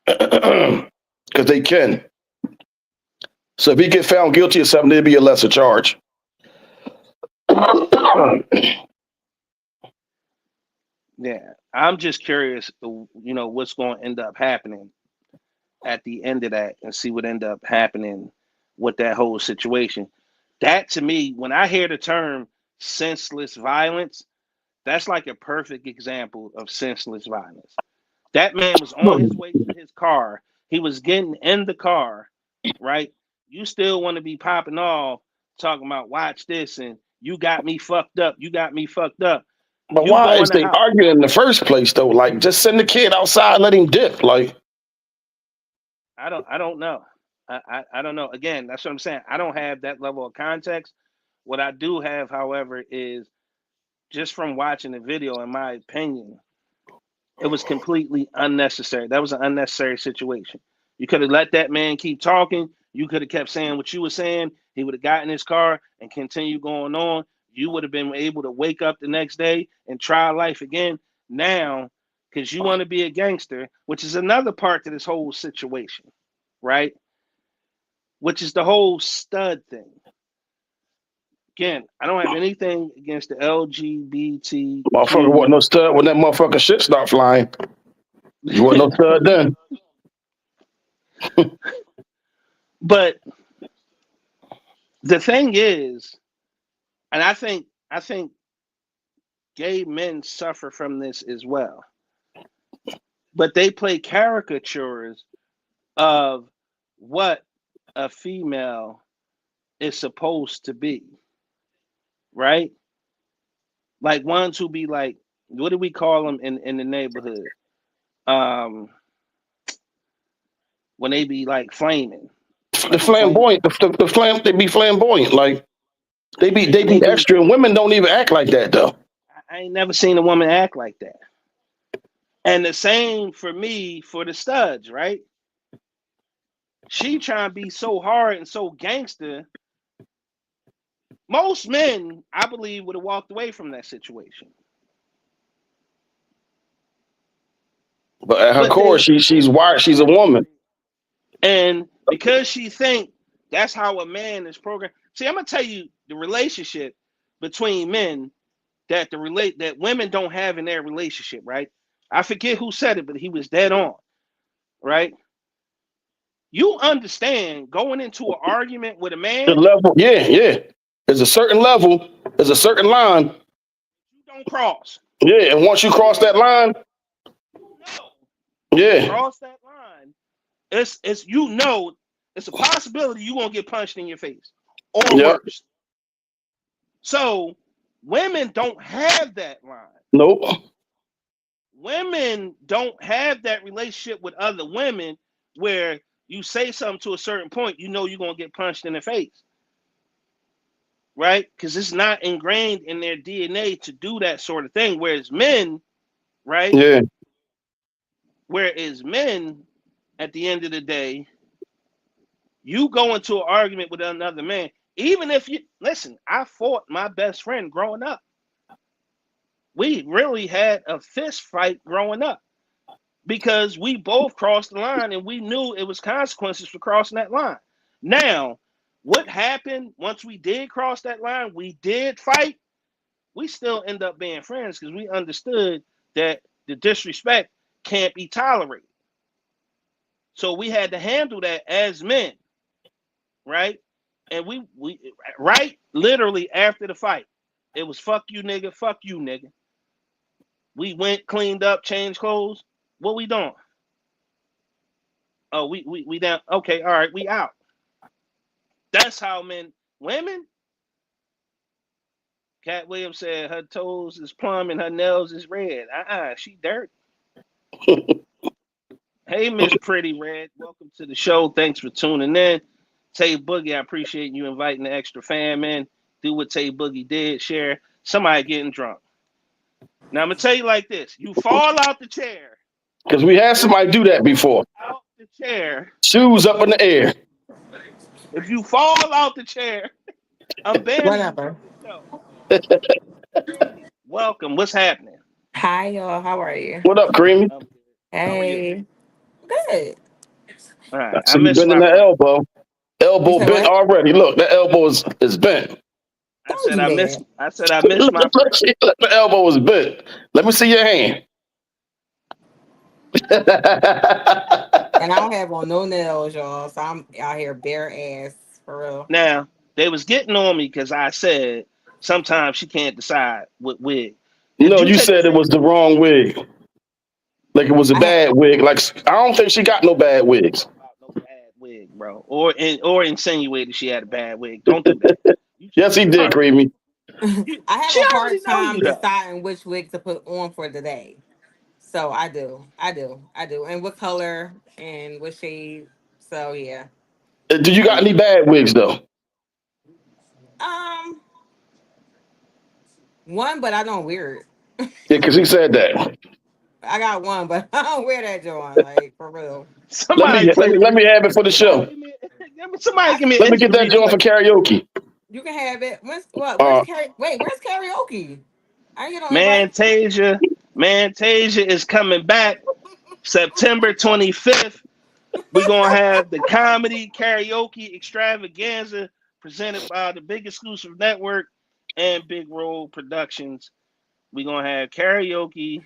because they can. So if he get found guilty of something, there'll be a lesser charge. Yeah, I'm just curious, what's going to end up happening at the end of that, and see what end up happening with that whole situation. That, to me, when I hear the term senseless violence, that's like a perfect example of senseless violence. That man was on his way to his car. He was getting in the car, right? You still want to be popping off, talking about watch this and you got me fucked up. You got me fucked up. But You why go is in the they house. arguing in the first place though? Like, just send the kid outside, let him dip. Like, I don't know. I don't know. Again, that's what I'm saying. I don't have that level of context. What I do have, however, is just from watching the video, in my opinion, it was completely unnecessary. That was an unnecessary situation. You could have let that man keep talking. You could have kept saying what you were saying. He would have gotten in his car and continued going on. You would have been able to wake up the next day and try life again. Now, because you want to be a gangster, which is another part to this whole situation, right? Which is the whole stud thing. Again, I don't have anything against the LGBT motherfucker wasn't no stud when that motherfucker shit stopped flying. You wasn't no stud then. But the thing is, and I think gay men suffer from this as well. But they play caricatures of what a female is supposed to be, right? Like ones who be like, what do we call them in the neighborhood? When they be like flaming. The Like a flame. flamboyant, they be flamboyant. Like they be extra, and women don't even act like that though. I ain't never seen a woman act like that. And the same for me for the studs, right? She trying to be so hard and so gangster. Most men, I believe, would have walked away from that situation. But at her core, she's wired. She's a woman. And because she think that's how a man is programmed. See, I'm gonna tell you the relationship between men that women don't have in their relationship, right? I forget who said it, but he was dead on, right? You understand going into an argument with a man. The level, yeah. There's a certain level, there's a certain line. You don't cross. Yeah, and once you cross that line, cross that line, it's it's a possibility you're gonna get punched in your face or worse. So women don't have that line. Nope. Women don't have that relationship with other women where you say something to a certain point, you're gonna get punched in the face. Right? Because it's not ingrained in their DNA to do that sort of thing. Whereas men, right? Yeah. Whereas men, at the end of the day, you go into an argument with another man, even if you listen, I fought my best friend growing up. We really had a fist fight growing up because we both crossed the line and we knew it was consequences for crossing that line. Now, what happened once we did cross that line, we did fight, we still end up being friends because we understood that the disrespect can't be tolerated. So we had to handle that as men, right? And we right literally after the fight, it was fuck you nigga. We went, cleaned up, changed clothes. What we doing? Oh, we down. Okay, all right, we out. That's how women. Cat Williams said her toes is plum and her nails is red. She dirt. Hey, Miss Pretty Red, welcome to the show. Thanks for tuning in. Tay Boogie, I appreciate you inviting the extra fam in. Do what Tay Boogie did, share. Somebody getting drunk. Now, I'm going to tell you like this. You fall out the chair. Because we had somebody do that before. Out the chair. Shoes up in the air. If you fall out the chair, I'm banning you from the show. Welcome. What's happening? Hi, y'all. How are you? What up, Creamy? How are you? Hey. Good. All I right. I see you missed bending my that friend. elbow. You Elbow said bent what? already. Look, that elbow is bent. I Don't said do I that. missed my friend. The elbow was bent. Let me see your hand. And I don't have on no nails, y'all. So I'm out here bare ass for real. Now, they was getting on me because I said sometimes she can't decide what wig. Did No, you you take a said it wig? was the wrong wig. Like it was a I had bad wig. Like I don't think she got no bad wigs. About no bad wig, bro. Or insinuated she had a bad wig. Don't do that. Yes, he did, Creamy. I have She a already hard know you time though. deciding which wig to put on for the day. So I do. I do. I do. And what color and what shade. So yeah. Do you got any bad wigs though? Um one, but I don't wear it. Yeah, because he said that. I got one, but I don't wear that joint, like for real. Let me Somebody let play me the let me have it for the somebody show. give me somebody I give me an Let me get that injury joint for play. karaoke. You can have it. Where's what? Uh, Where's karaoke? I didn't get no invite. Man Tasia is coming back September 25th. We're gonna have the comedy karaoke extravaganza presented by the Big Exclusive Network and Big Roll Productions. We're gonna have karaoke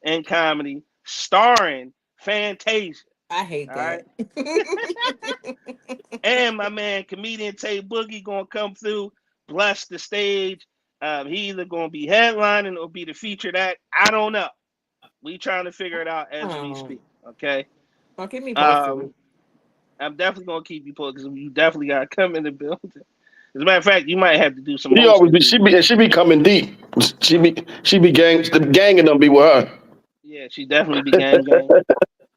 and comedy starring Fantasia. I hate All right. that. And my man comedian Tay Boogie gonna come through, bless the stage. He either gonna be headlining or be the featured act. I don't know. We trying to figure it out as we Oh, speak. Okay. don't keep me posted. Um, I'm definitely gonna keep you posted because you definitely gotta come in the building. As a matter of fact, you might have to do some he always hosting be duties. she be coming deep. She be the gang of them be with her. Yeah, she definitely be gang.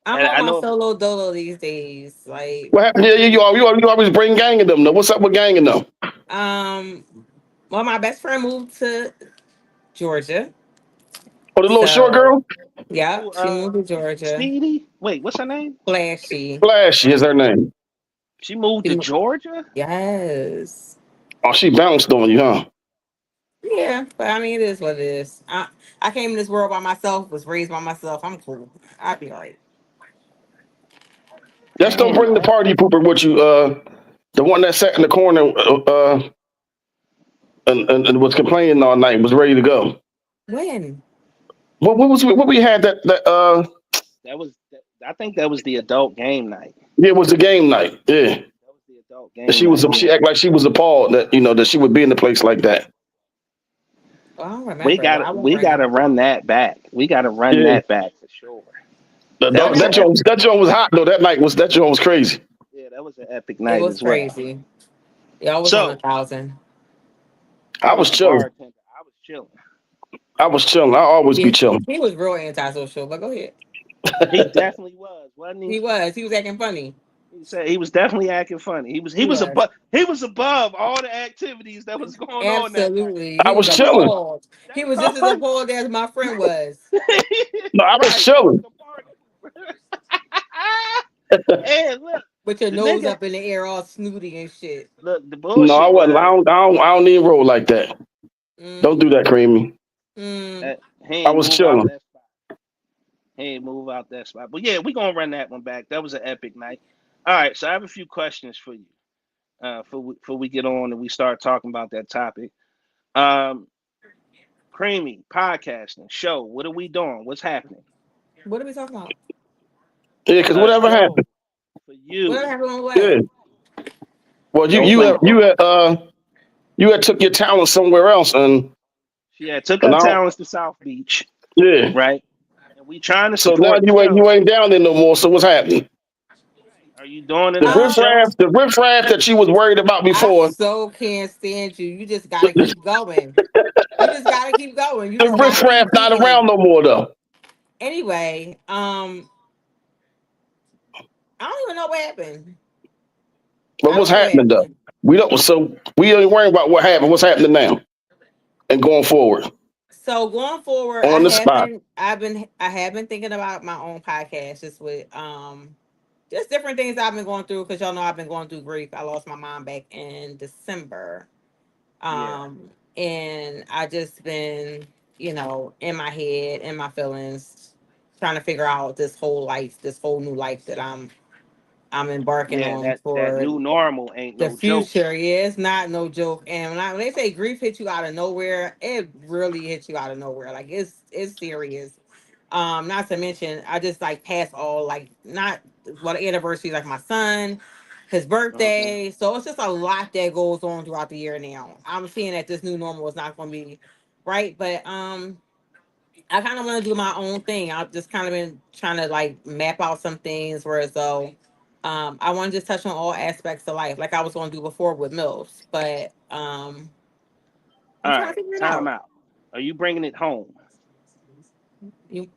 I'm And on I my know solo dolo these days. Like, What happened? Yeah, you always bring gang of them though. What's up with gang of them? um, well, my best friend moved to Georgia, Oh, the little short so girl? yeah, who she moved to Georgia. Speedy. Wait, what's her name? Flashy. Flashy is her name. She moved She to mo- Georgia. yes. Oh, she bounced on you, huh? Yeah, but I mean, it is what it is. I came in this world by myself, was raised by myself. I'm cool. I'll be all right. Just don't Damn. bring the party pooper with you. The one that sat in the corner and was complaining all night was ready to go. When? What we had that That was. I think that was the adult game night. yeah, it was the game night. Yeah. That was the adult And game night. she Yeah. act like she was appalled that that she would be in a place like that. Oh, I don't We remember, but got I to won't we bring got it. to run that back. We got to run Yeah. that back for sure. That That was Whenever an epic. that joint was hot though. That joint was crazy. Yeah, that was an epic it night was as well. crazy. Y'all was on a So thousand. I I was was the chilling. bartender. I was chilling. I was chilling. I always be He, chilling. he was real antisocial, but go ahead. He definitely was, wasn't he? He was. He was acting funny. He said he was definitely acting funny. He He was was. above all the activities that was going on that night. Absolutely. I He was was chilling. appalled. He was just That's as all. appalled as my friend was. No, I was Right, he was chilling. the party. And With your the nose nigga, up in the air all snooty and shit. the No, I bullshit wasn't. was I don't even roll like that. Don't do Mm, that, Creamy. mm. that he I ain't was move out chilling. that spot. He ain't move out that spot. But yeah, we gonna run that one back. That was an epic night. All right, so I have a few questions for you. For we get on and we start talking about that topic. Um, Creamy podcasting show. What are we doing? What's happening? What are we talking about? Yeah, because A whatever happened. show for Whatever you. happened on what? Yeah. Well, Don't blame. you had took your talent somewhere else, She had took and her I don't, talents to South Beach, yeah. right? And we trying to So now support the show. you ain't down there no more. So what's happening? Are you doing The enough, Joe? riffraff that you was worried about I before. so can't stand you. You just gotta keep going. You just gotta keep going. You The just gotta riffraff keep not beating it. around no more though. Anyway, I don't even know what happened. But I what's don't know what happening though? happened. We don't. So we ain't worrying about what happened. What's happening now and going forward So going forward, on the spot. I have been thinking about my own podcast just with just different things I've been going through because y'all know I've been going through grief. I lost my mom back in December. Yeah. And I just been, in my head, in my feelings, trying to figure out this whole new life that I'm embarking Yeah, on that for new normal ain't the no joke. future. Yeah, it's not no joke. And when they say grief hits you out of nowhere, it really hits you out of nowhere. Like it's serious. Not to mention, I just like passed all like not what anniversaries like my son, his Hmm. birthday. So it's just a lot that goes on throughout the year now. I'm seeing that this new normal is not going to be right, but I kind of want to do my own thing. I've just kind of been trying to like map out some things where as though I want to just touch on all aspects of life, like I was going to do before with Mills. But All I'm trying to right, figure it time out. out. Are you bringing it home? You,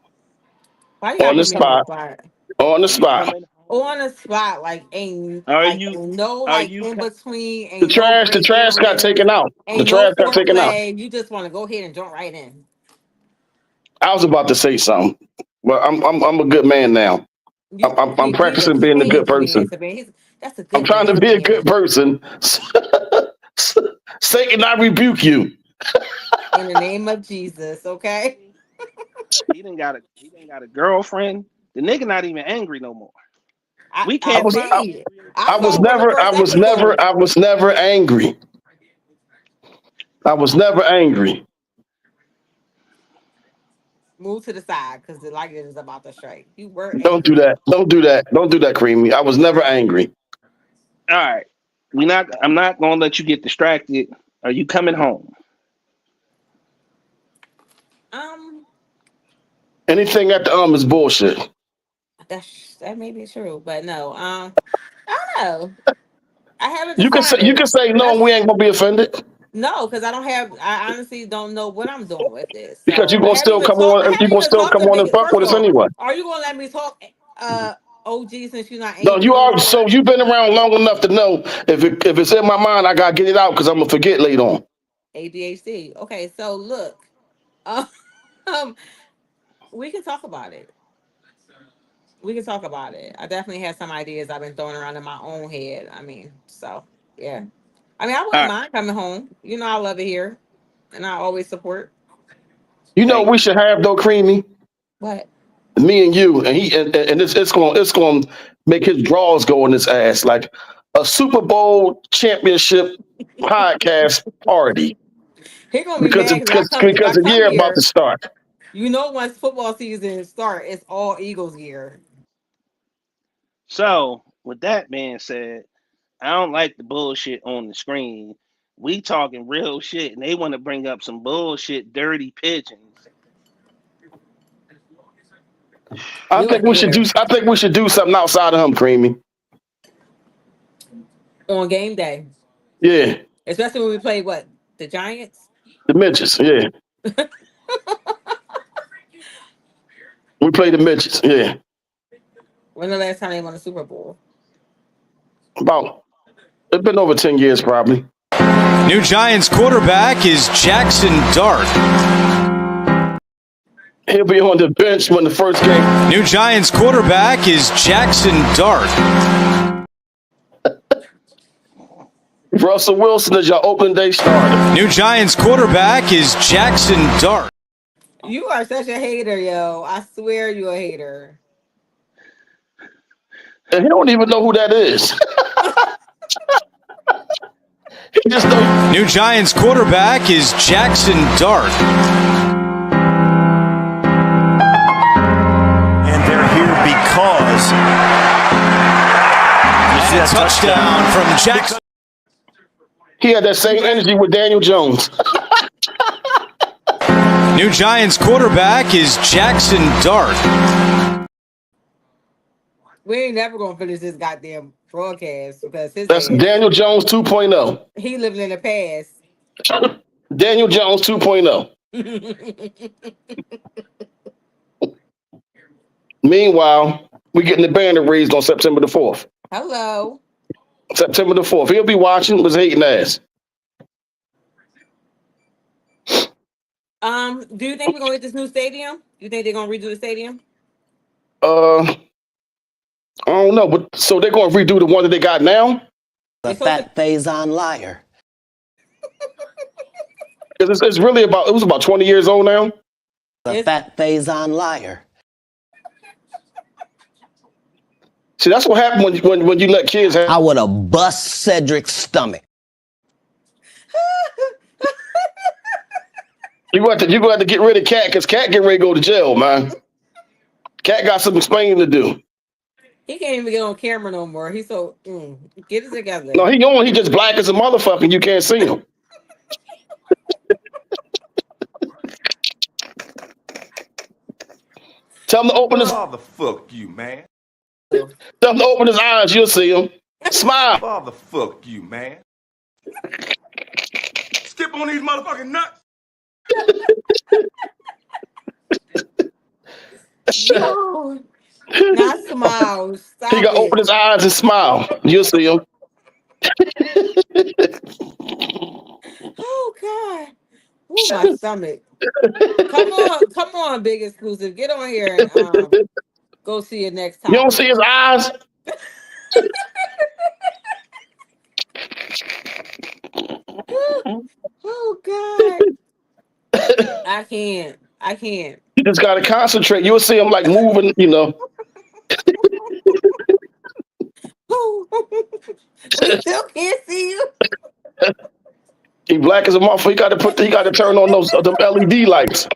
why you On gotta the put me on the spot. spot? On the Are you spot. coming On home? the spot, like Are ain't you no are like you in co- between, The ain't no trash. The gray trash got areas, taken out. The ain't no trash got taken out. foreplay. You just want to go ahead and jump right in. I was about to say something, but I'm a good man now. I'm practicing He being a good changed, man. person. So man, that's a I'm good trying to man, be a good man. person. Satan, I rebuke you. In the name of Jesus, okay? he didn't got a girlfriend? The nigga not even angry no more. We I can't was find See, I I was saw one of the never I first was never episodes. I was never angry. I was never angry. Move to the side because the light is about to strike. You were Don't do angry. that. Don't do that. Don't do that, Creamy. I was never angry. all right. I'm not gonna let you get distracted. Are you coming home? Um, Anything at the is bullshit. that may be true, but no. I don't know. I haven't You decided. can say no and we That's ain't gonna be offended no, because I don't have. I honestly don't know what I'm doing with this. because So you're gonna still come I on you're haven't gonna even still talked come to on and Big. fuck First with of us all, anyway. are you gonna let me talk? OG, since you're not No, angry you no are so more. you've been around long enough to know if it's in my mind, I gotta get it out because I'm gonna forget later on. ADHD. Okay, so look, um, we can talk about it. We can talk about it. I definitely have some ideas I've been throwing around in my own head. I mean, so yeah. I mean, I All wouldn't right, mind coming home. You know, I love it here, and I always support. You know thank what we you. should have though, Creamy? What? Me and you, and it's gonna make his draws go in his ass like a Super Bowl championship podcast party He gonna be because mad because if because I the come year about to here, start. you know, once football season start, it's all Eagles gear. So, with that being said, I don't like the bullshit on the screen. We talking real shit, and they want to bring up some bullshit, dirty pigeons. You a hater I think we should do something outside of him, Creamy. on game day, Yeah, especially when we play what the Giants. the midgets. Yeah, we play the midgets. Yeah, When the last time they won a Super Bowl? about it's been over 10 years probably. New Giants quarterback is Jackson Dart. He'll be on the bench when the first game. New Giants quarterback is Jackson Dart. Russell Wilson is your opening day starter. New Giants quarterback is Jackson Dart. You are such a hater, yo. I swear you a hater. And he don't even know who that is. He just know. New Giants quarterback is Jackson Dart. And they're here because And a touchdown from Jackson. He had that same energy with Daniel Jones. New Giants quarterback is Jackson Dart. We ain't never gonna finish this goddamn broadcast because his That's ass, Daniel Jones 2.0. he living in the past. Daniel Jones 2.0. Meanwhile, we getting the banner raised on September the 4th. Hello. September the 4th. He'll be watching, was hating ass. Do you think we're gonna get this new stadium? You think they're gonna redo the stadium? I don't know, but so they're gonna redo the one that they got now? A fat Faison liar. Because it's really it was about 20 years old now. A fat Faison liar. See, that's what happened when you let kids have. I would have bust Cedric's stomach. You got to get rid of Cat because Cat getting ready to go to jail, man. Cat got some explaining to do. He can't even get on camera no more. He's so get it together. No, he just black as a motherfucker and you can't see him. Tell him to open his. Father, fuck you, man. Tell him to open his eyes. You'll see him. Smile. Father, fuck you, man. Skip on these motherfucking nuts. No, not smile. Stop He got to it. open his eyes and smile. You'll see him. Oh God. Ooh, my stomach. Come on, big exclusive. Get on here and go see your next time. You don't see his eyes? Oh God. I can't. You just gotta concentrate. You'll see him like moving, you know. We still can't see you. He black as a motherfucker. He gotta turn on those them LED lights.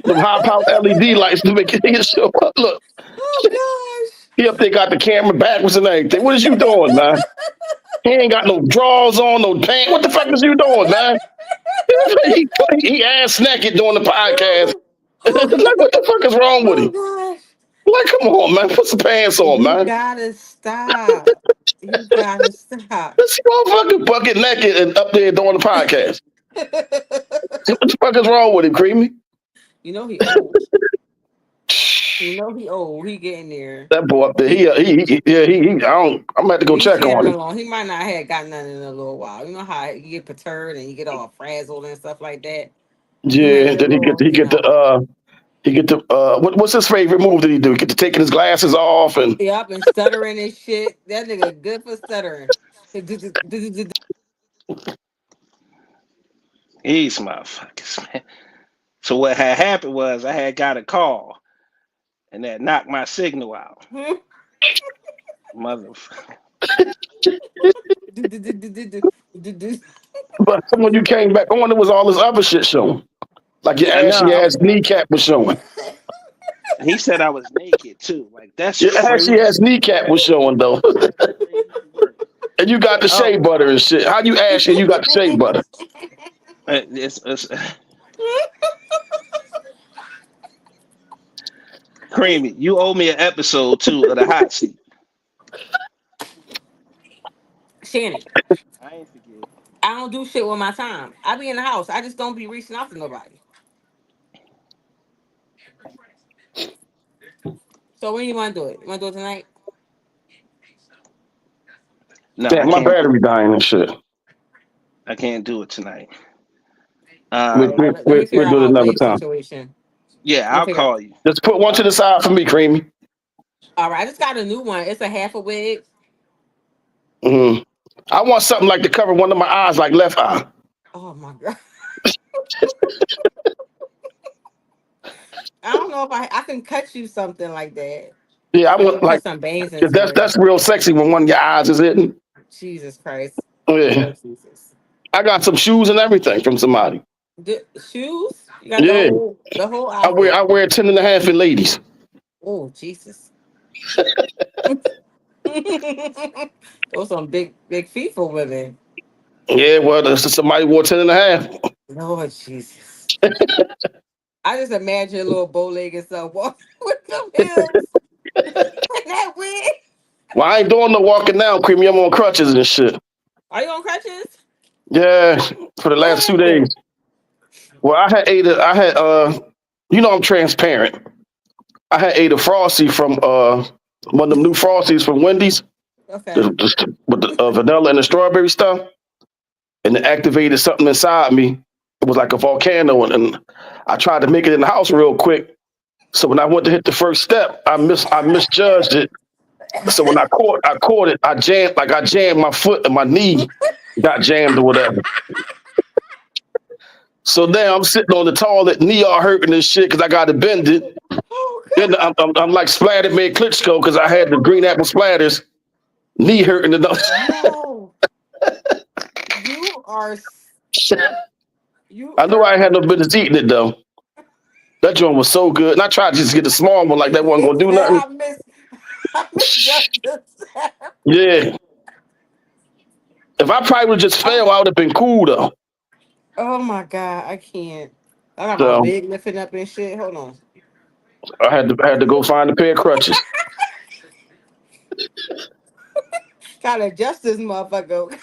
Them high power LED lights to make it show up. Look. Oh gosh. He up there got the camera backwards and everything. What is you doing, man? He ain't got no drawers on, no pants. What the fuck is you doing, man? he ass naked doing the podcast. Like, what the fuck is wrong with him? Oh gosh. Like, come on, man. Put some pants on, man. You gotta stop. You gotta stop. This motherfucker bucket naked and up there doing the podcast. What the fuck is wrong with him, Creamy? You know he old. He getting there. That boy up there, I'm gonna have to go check on him. He might not have got nothing in a little while. You know how you get perturbed and you get all frazzled and stuff like that. Yeah, then he get the what's his favorite move that he do? Get to taking his glasses off and Yep, and stuttering and shit. That nigga good for stuttering. These motherfuckers, man. So what had happened was I had got a call and that knocked my signal out. Motherfucker. but when you came back on, it was all this other shit showing. Like your ashy ass kneecap was showing. He said I was naked too. Like that's Your ashy ass kneecap was showing though. And you got the shea butter and shit. How you ashy and you got the shea butter? It's Creamy, you owe me an episode too of the hot seat. Shannon, I ain't forget. I don't do shit with my time. I be in the house. I just don't be reaching out to nobody. So when you want to do it? You want to do it tonight? No, Damn, my battery dying and shit. I can't do it tonight. We'll do it another time. Situation. Yeah, I'll call you. Just put one to the side for me, Creamy. All right, I just got a new one. It's a half a wig. Mm-hmm. I want something like to cover one of my eyes, like left eye. Oh my God. I don't know if I can cut you something like that. Yeah, I want like some bangs. That's real sexy when one of your eyes is hidden. Jesus Christ. Yeah. Oh, Jesus. I got some shoes and everything from somebody. Shoes? You got the whole outfit. I wear 10 and a half in ladies. Oh, Jesus. Those some big feet for women. Yeah, well, somebody wore 10 and a half. Lord Jesus. I just imagine a little bow-legged stuff walking with them heels. And that wig. Well, I ain't doing no walking now, Creamy. I'm on crutches and shit. Are you on crutches? Yeah, for the last 2 Good. days. Well, you know I'm transparent. I had ate a Frosty from one of them new Frosties from Wendy's, Okay. just with the vanilla and the strawberry stuff, and it activated something inside me. It was like a volcano, and I tried to make it in the house real quick. So when I went to hit the first step, I misjudged it. So when I caught it, I jammed my foot and my knee got jammed or whatever. So now I'm sitting on the toilet, knee all hurting and shit because I got to bend it. Oh, Then I'm like splattered man Klitschko because I had the green apple splatters, knee hurting and no. You are. You. I knew I ain't had no business eating it though. That joint was so good, and I tried to just get the small one like that wasn't gonna do nothing. I miss Justice. Yeah. If I probably would just fail, I would have been cool though. Oh my god, I can't. I got my So leg lifting up and shit. Hold on. I had to go find a pair of crutches. Gotta adjust this motherfucker.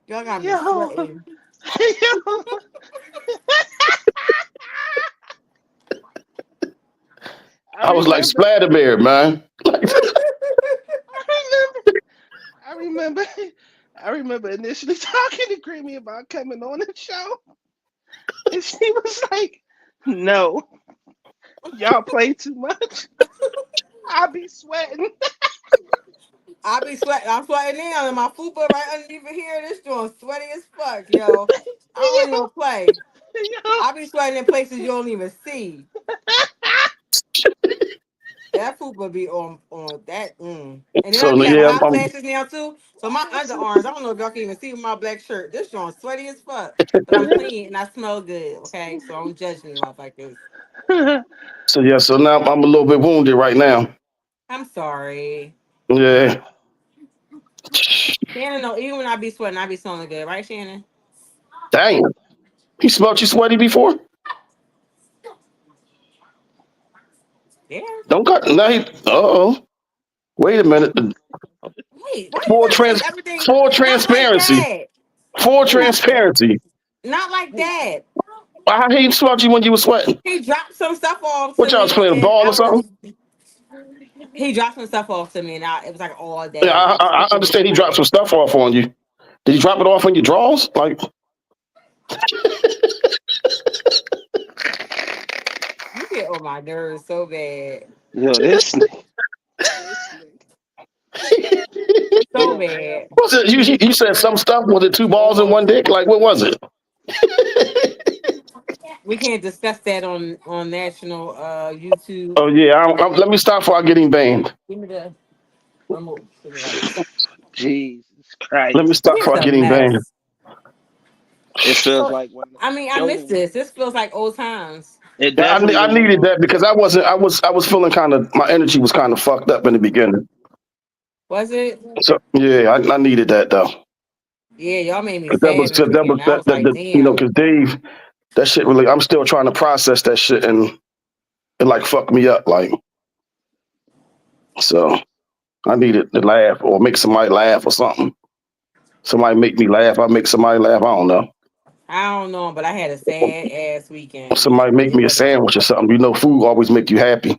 Y'all got me Yo. sweating. Yo. I was like Splatterbear, man. I remember initially talking to Creamy about coming on the show. And she was like, no, y'all play too much. I be sweating. I be sweating. I'm sweating now, and my fupa right underneath here. This joint sweaty as fuck, yo. I don't even play. I be sweating in places you don't even see. That fupa be on that. And then I So be having yeah, hot flashes now too. So my underarms, I don't know if y'all can even see my black shirt. This joint sweaty as fuck, but I'm clean and I smell good. Okay, so don't judge me, motherfuckers. so now I'm a little bit wounded right now. I'm sorry. Yeah. Shannon, no, even when I be sweating, I be smelling good, right, Shannon? Dang. He smelled you sweaty before? Yeah. Don't cut now Wait a minute. Wait, why you Full gotta say trans everything? full Not like transparency. that. Full Not, transparency. not like that. How he smelled you when you were sweating? He dropped some stuff off What to y'all was me, playing and ball I or something? was. He dropped some stuff off to me, and it was like all Yeah, day. I was I sleeping this understand he dropped night. some stuff off on you. Did he drop it off on your drawers? Like You get on my nerves so bad, Yo, this nigga. so Yo, bad. was it you said some stuff? Was it two balls in one dick? Like what was it? We can't discuss that on national YouTube. Oh yeah, let me stop before I get him banned. Give me the remote to the right. Jesus Let me Christ. stop He's before I a get him banned. mess. It feels So, like one of I them mean, I miss shows. this. This feels like old times. It Yeah, definitely I was like needed old that because I was feeling kind of my energy was kind of fucked up in the beginning. Was it? So yeah, I needed that though. Yeah, y'all made me 'Cause sad in the that was beginning. I was like, damn. because Dave, that shit really. I'm still trying to process that shit and it like fucked me up like so. I needed to laugh or make somebody laugh or something. Somebody make me laugh. I make somebody laugh. I don't know. I don't know, but I had a sad ass weekend. Somebody make It me a wasn't sandwich or fun. something. You know, food always make you happy.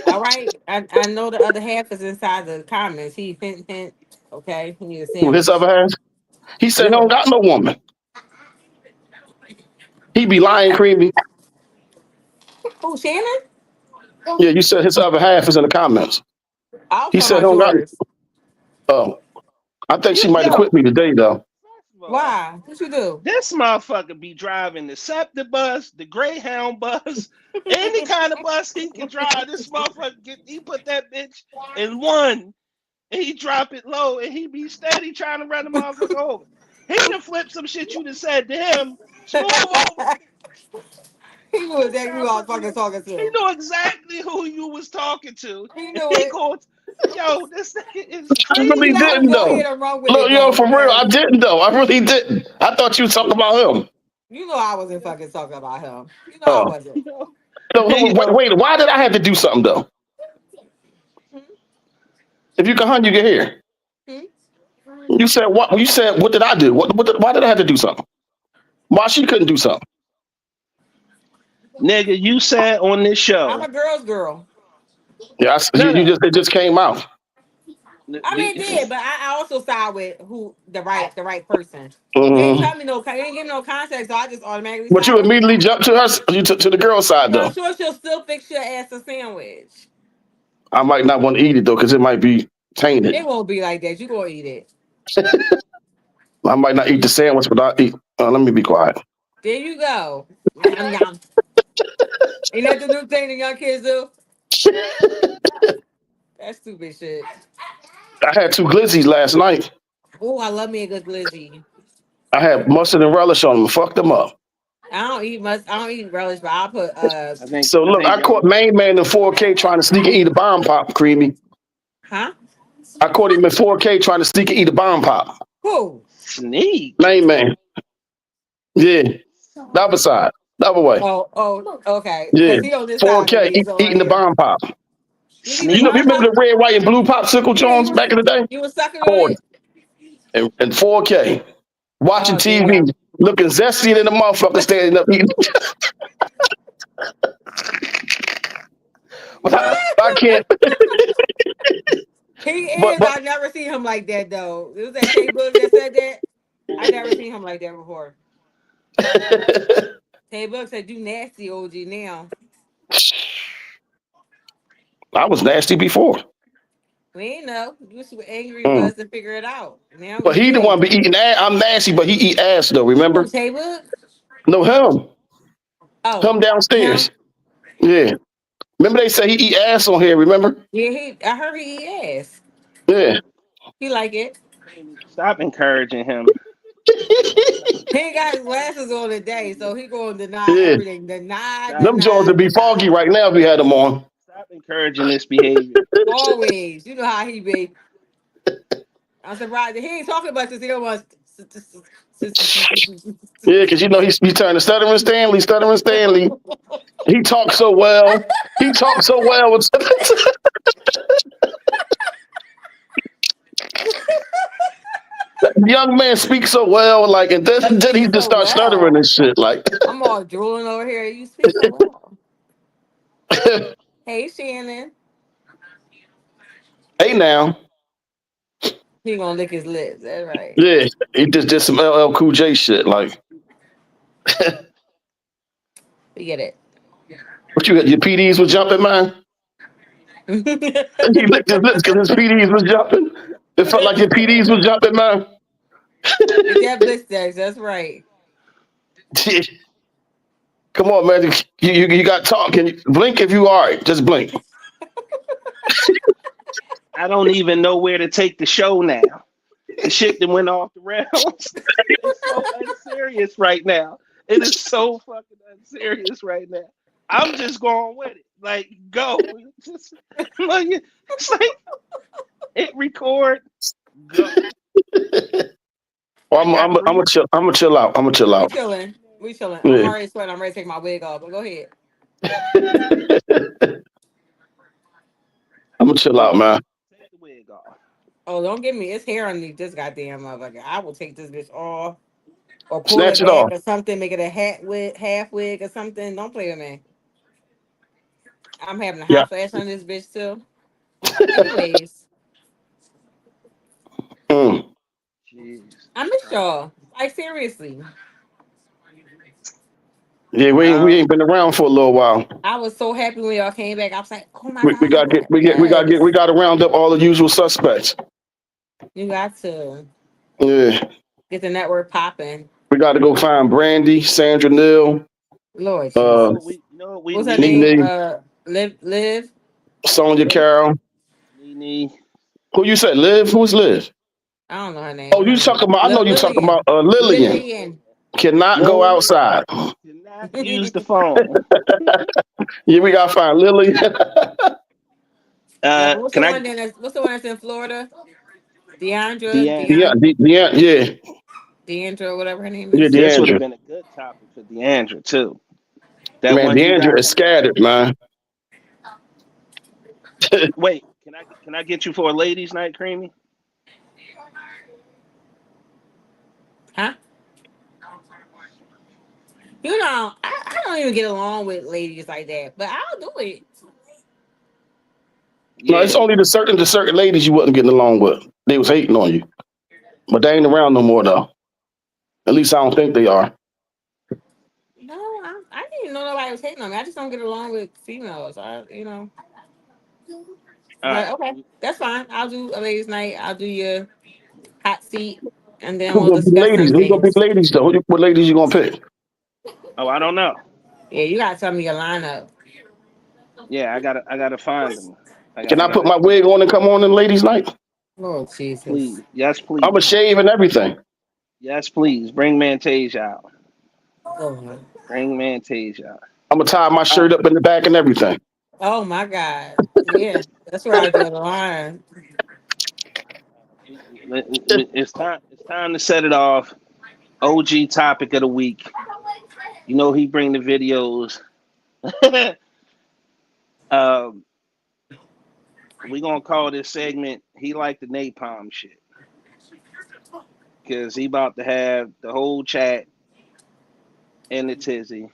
All right. I know the other half is inside the comments. He hint hint. Okay. He need a With his sandwich. other half, he said he Yeah. don't got no woman. He be lying, Creamy. Who, Shannon? Yeah, you said his other half is in the comments. I was He talking said he about don't got. yours. Oh, I think she might have Yo, quit me today though. first of all, Why? What you do? this motherfucker be driving the SEPTA bus, the Greyhound bus, any kind of bus he can drive. This motherfucker he put that bitch in one and he drop it low and he be steady trying to run the motherfucker over. He done flip some shit you done said to him. Smooth over. He knew exactly who I was Motherfucker, fucking talking he to. knew exactly who you was talking to. He And knew he it. goes, yo, this nigga is I You really crazy. gotta didn't go though. ahead and run with Look, it yo, though, for real, I because didn't though. I really didn't. I thought you was talking about him. you know I wasn't fucking talking about him. You know I Oh, wasn't. Yo, No, Yo, wait. Why did I have to do something though? If you can hunt, you can hear. You said what? You said what did I do? Why did I have to do something? Why she couldn't do something? nigga, you said on this I'm show. a girl's girl. Yeah, No, no. it just came out. I mean, it did, but I also side with who the right person. You ain't Hmm. tell me no, you ain't give me no context, so I just automatically But side you with her. immediately jumped to her, to the girl side But I'm though. sure she'll still fix your ass a sandwich. I might not want to eat it though, because it might be tainted. It won't be like that. You gonna eat it. I might not eat the sandwich, but I eat. Let me be quiet. There you go. Yum, yum. Ain't that the new thing the young kids do? That's stupid shit. I had two glizzies last night. Oh, I love me a good glizzy. I had mustard and relish on them. Fucked them up. I don't eat relish, but I'll put So I look, think I caught Joe Main Man in 4K trying to sneak and eat a bomb pop, creamy. huh? I caught him in 4K trying to sneak and eat a bomb pop. Who? sneak. Main Man. Yeah. The other side. The other way. Okay. Yeah. Because he on this side of 4K me, he's over eating the here. bomb pop. You eat the You bomb remember pop? the red, white, and blue popsicle Yeah, Jones back in the day? you was sucking on Caught it. it in 4K. Watching Oh damn. TV, looking zesty than the motherfucker standing up eating. But I can't. He But is. I've never seen him like that though. It was that Tay Book that said that. I never seen him like that before. Tay Book said, "You nasty, OG." Now I was nasty before. we ain't know. You was angry with Mm. us to figure it out. Now we But he the see. one be eating ass. I'm nasty, but he eat ass though. Who, Remember? Tay Book? No, him. Oh, Him downstairs. him. Yeah. Remember they say he eat ass on here. Remember? Yeah, I heard he eat ass. Yeah. He like it. Stop encouraging him. He ain't got his glasses on today, so he gonna deny Yeah. everything. Deny, Stop, Them jaws deny, would be foggy deny. right now if we had them on. stop encouraging this behavior. Always. You know how he be. I'm surprised that he ain't talking about this. He don't want. Yeah, because you know he turned to Stuttering Stanley. Stuttering Stanley. He talks so well. He talks so well. That young man speaks so well, like, and then he just So starts stuttering well. and shit, like. I'm all drooling over here. You speak so well. Hey, Shannon. Hey now, He gonna lick his lips. That's right. yeah, he just did some LL Cool J shit, like. We get it. What you got? Your PDs was jumping, man. He licked his lips because his PDs was jumping. It felt like your PDs was jumping, man. That blitzers. That's right. Come on, man. You got talk. Can you blink if you are? Just blink. I don't even know where to take the show now. The shit that went off the rails. It's so unserious right now. It is so fucking unserious right now. I'm just going with it. Like, go. Just, like, it's like, hit record. Go. Well, I'm gonna chill. I'm gonna chill out. I'm gonna chill We out. chilling. We chilling. I'm Yeah. already sweating. I'm ready to take my wig off. But go ahead. I'm gonna chill out, man. Take the wig off. Oh, don't give me. It's hair underneath this goddamn motherfucker. I will take this bitch off or pull Snatch it it back off. or something. Make it a hat wig, half wig or something. Don't play with me. I'm having a Yeah. hot flash on this bitch too. Anyways, Mm. Jeez. I miss y'all. Like seriously. Yeah, we ain't been around for a little while. I was so happy when y'all came back. I was like, oh my We God, gotta get yes. we gotta round up all the usual suspects. You got to Yeah. get the network popping. We gotta go find Brandy, Sandra Neal, Lord You know uh, Jesus. what we What's her need? name? Nene, Liv. Sonia Carroll. Nene. Who you said? Liv? Who's Liv? I don't know her name. Oh, you talking about? I know you talking Lillian. about Lillian. Lillian. Cannot go No, outside. cannot use the phone. Yeah, we gotta find Lillian. Yeah, but Can I? what's the one that's in Florida? Deandra, Deandra. Yeah, Deandra, whatever her name yeah, is. This would have Deandra. been a good topic for Deandra too. That Man, one you Deandra got. is scattered, man. Wait, can I get you for a ladies' night, Creamy? Huh? I don't even get along with ladies like that, but I'll do it. No, it's Yeah. only the certain ladies you wasn't getting along with. They was hating on you, but they ain't around no more though. At least I don't think they are. No, I didn't even know nobody was hating on me. I just don't get along with females. All But right. okay, that's fine. I'll do a ladies' night. I'll do your hot seat, and then Who we'll gonna be discuss ladies? some Who gonna be things. ladies though? What ladies you gonna pick? Oh, I don't know. Yeah, you gotta tell me your lineup. Yeah, I gotta find them. I Can got I I put gotta my wig on and come on in ladies' night? Lord Jesus. please. Yes, I'm a please. shave and everything. Yes, please. Bring Mantage out. Lord. Bring Mantage out. I'm gonna tie my Uh, shirt up in the back and everything. Oh my God. Yeah, that's where I draw the line. it's time to set it off. OG topic of the week. You know he bring the videos. um, we gonna call this segment. He like the napalm shit because he about to have the whole chat in the tizzy.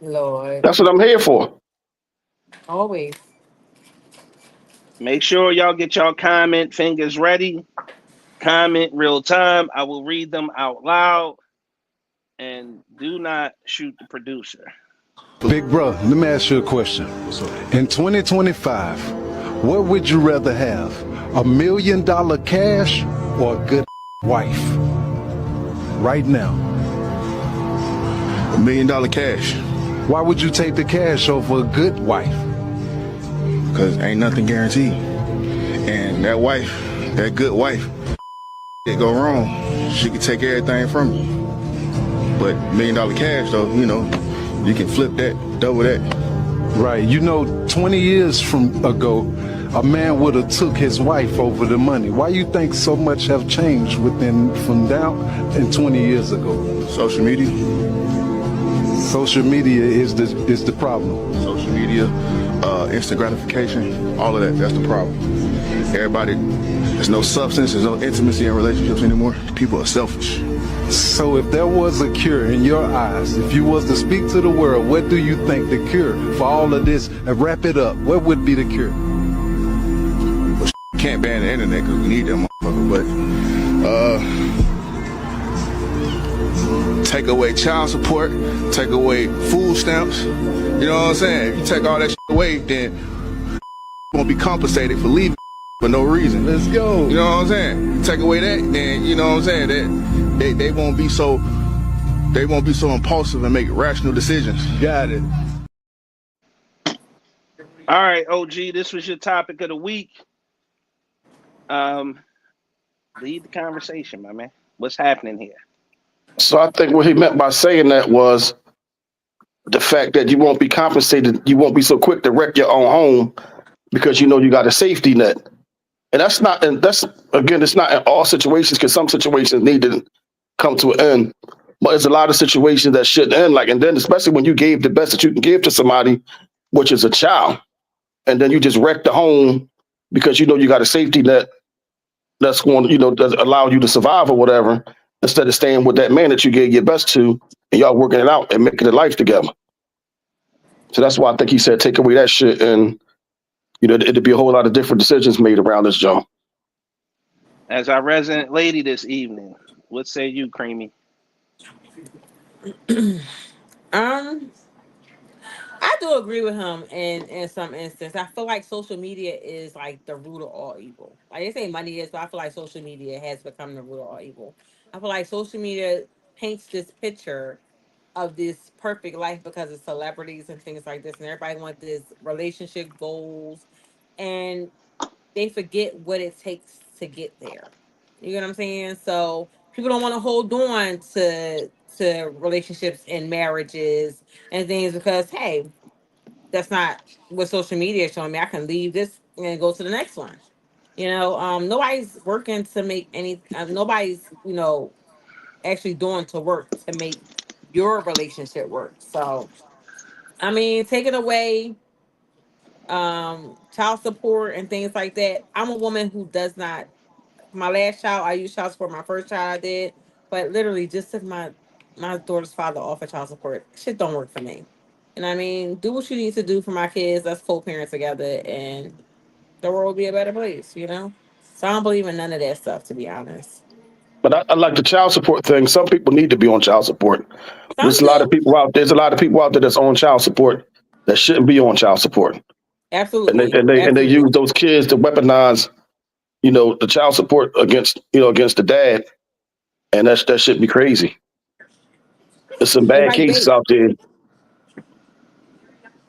Lord. That's what I'm here for. Always. Make sure y'all get y'all comment fingers ready. Comment real time. I will read them out loud. And do not shoot the producer. Big bro, let me ask you a question. In 2025, what would you rather have? $1 million cash or a good wife? Right now. $1 million cash. Why would you take the cash over a good wife? Because ain't nothing guaranteed. And that wife, that good wife, it go wrong, she can take everything from you. But $1 million cash though, you can flip that, double that. Right, 20 years from ago, a man would have took his wife over the money. Why you think so much have changed from now and 20 years ago? Social media. Social media is the problem. Social media, instant gratification, all of that, that's the problem. Everybody, there's no substance, there's no intimacy in relationships anymore. People are selfish. So if there was a cure in your eyes, if you was to speak to the world, what do you think the cure for all of this, and wrap it up, what would be the cure? Well, can't ban the internet because we need that motherfucker, but take away child support, take away food stamps, you know what I'm saying? If you take all that away, then won't be compensated for leaving for no reason. Let's go. You know what I'm saying? Take away that, then you know what I'm saying, that they won't be so impulsive and make rational decisions. Got it. All right, OG, this was your topic of the week. Lead the conversation, my man. What's happening here? So I think what he meant by saying that was the fact that you won't be compensated. You won't be so quick to wreck your own home because you got a safety net. And that's again, it's not in all situations because some situations need to come to an end. But there's a lot of situations that shouldn't end. Like, and then especially when you gave the best that you can give to somebody, which is a child, and then you just wreck the home because you got a safety net that's going, does allow you to survive or whatever, instead of staying with that man that you gave your best to, and y'all working it out and making a life together. So that's why I think he said take away that shit, and it'd be a whole lot of different decisions made around this job. As our resident lady this evening, what say you, Creamy? Um, I do agree with him in some instance. I feel like social media is like the root of all evil. Like they say money is, but I feel like social media has become the root of all evil. I feel like social media paints this picture of this perfect life because of celebrities and things like this, and everybody wants this relationship goals, and they forget what it takes to get there. You know what I'm saying? So people don't want to hold on to relationships and marriages and things because hey, that's not what social media is showing me. I can leave this and go to the next one. Nobody's working to make any. Nobody's actually doing to work to make your relationship work. So I mean, taking away child support and things like that. I'm a woman who does not. My last child, I used child support. My first child, I did, but literally just took my daughter's father off of child support. Shit don't work for me. And I mean, do what you need to do for my kids. Let's co-parent together, and the world will be a better place. You know. So I don't believe in none of that stuff, to be honest. But I like the child support thing. Some people need to be on child support. Some do. There's a lot of people out there that's on child support that shouldn't be on child support, and they Absolutely, and they and they use absolutely. those kids to weaponize, the child support against the dad, and that should be crazy. There's some It's bad like cases bait. out there.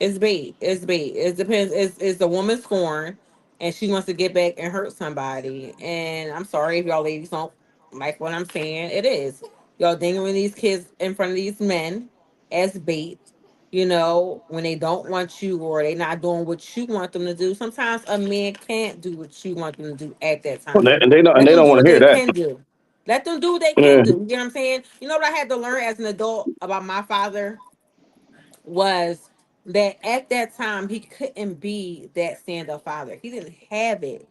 It's bait. It's bait. It depends. It's the woman scorn, and she wants to get back and hurt somebody. And I'm sorry if y'all ladies don't like what I'm saying. It is y'all dingering these kids in front of these men as bait. You know, when they don't want you or they not doing what you want them to do. Sometimes a man can't do what you want them to do at that And time. Let they them don't do want what to hear they that. can do. Let them do what they can Yeah. do. You know what I'm saying? You know what I had to learn as an adult about my father was that at that time he couldn't be that stand-up father. He didn't have it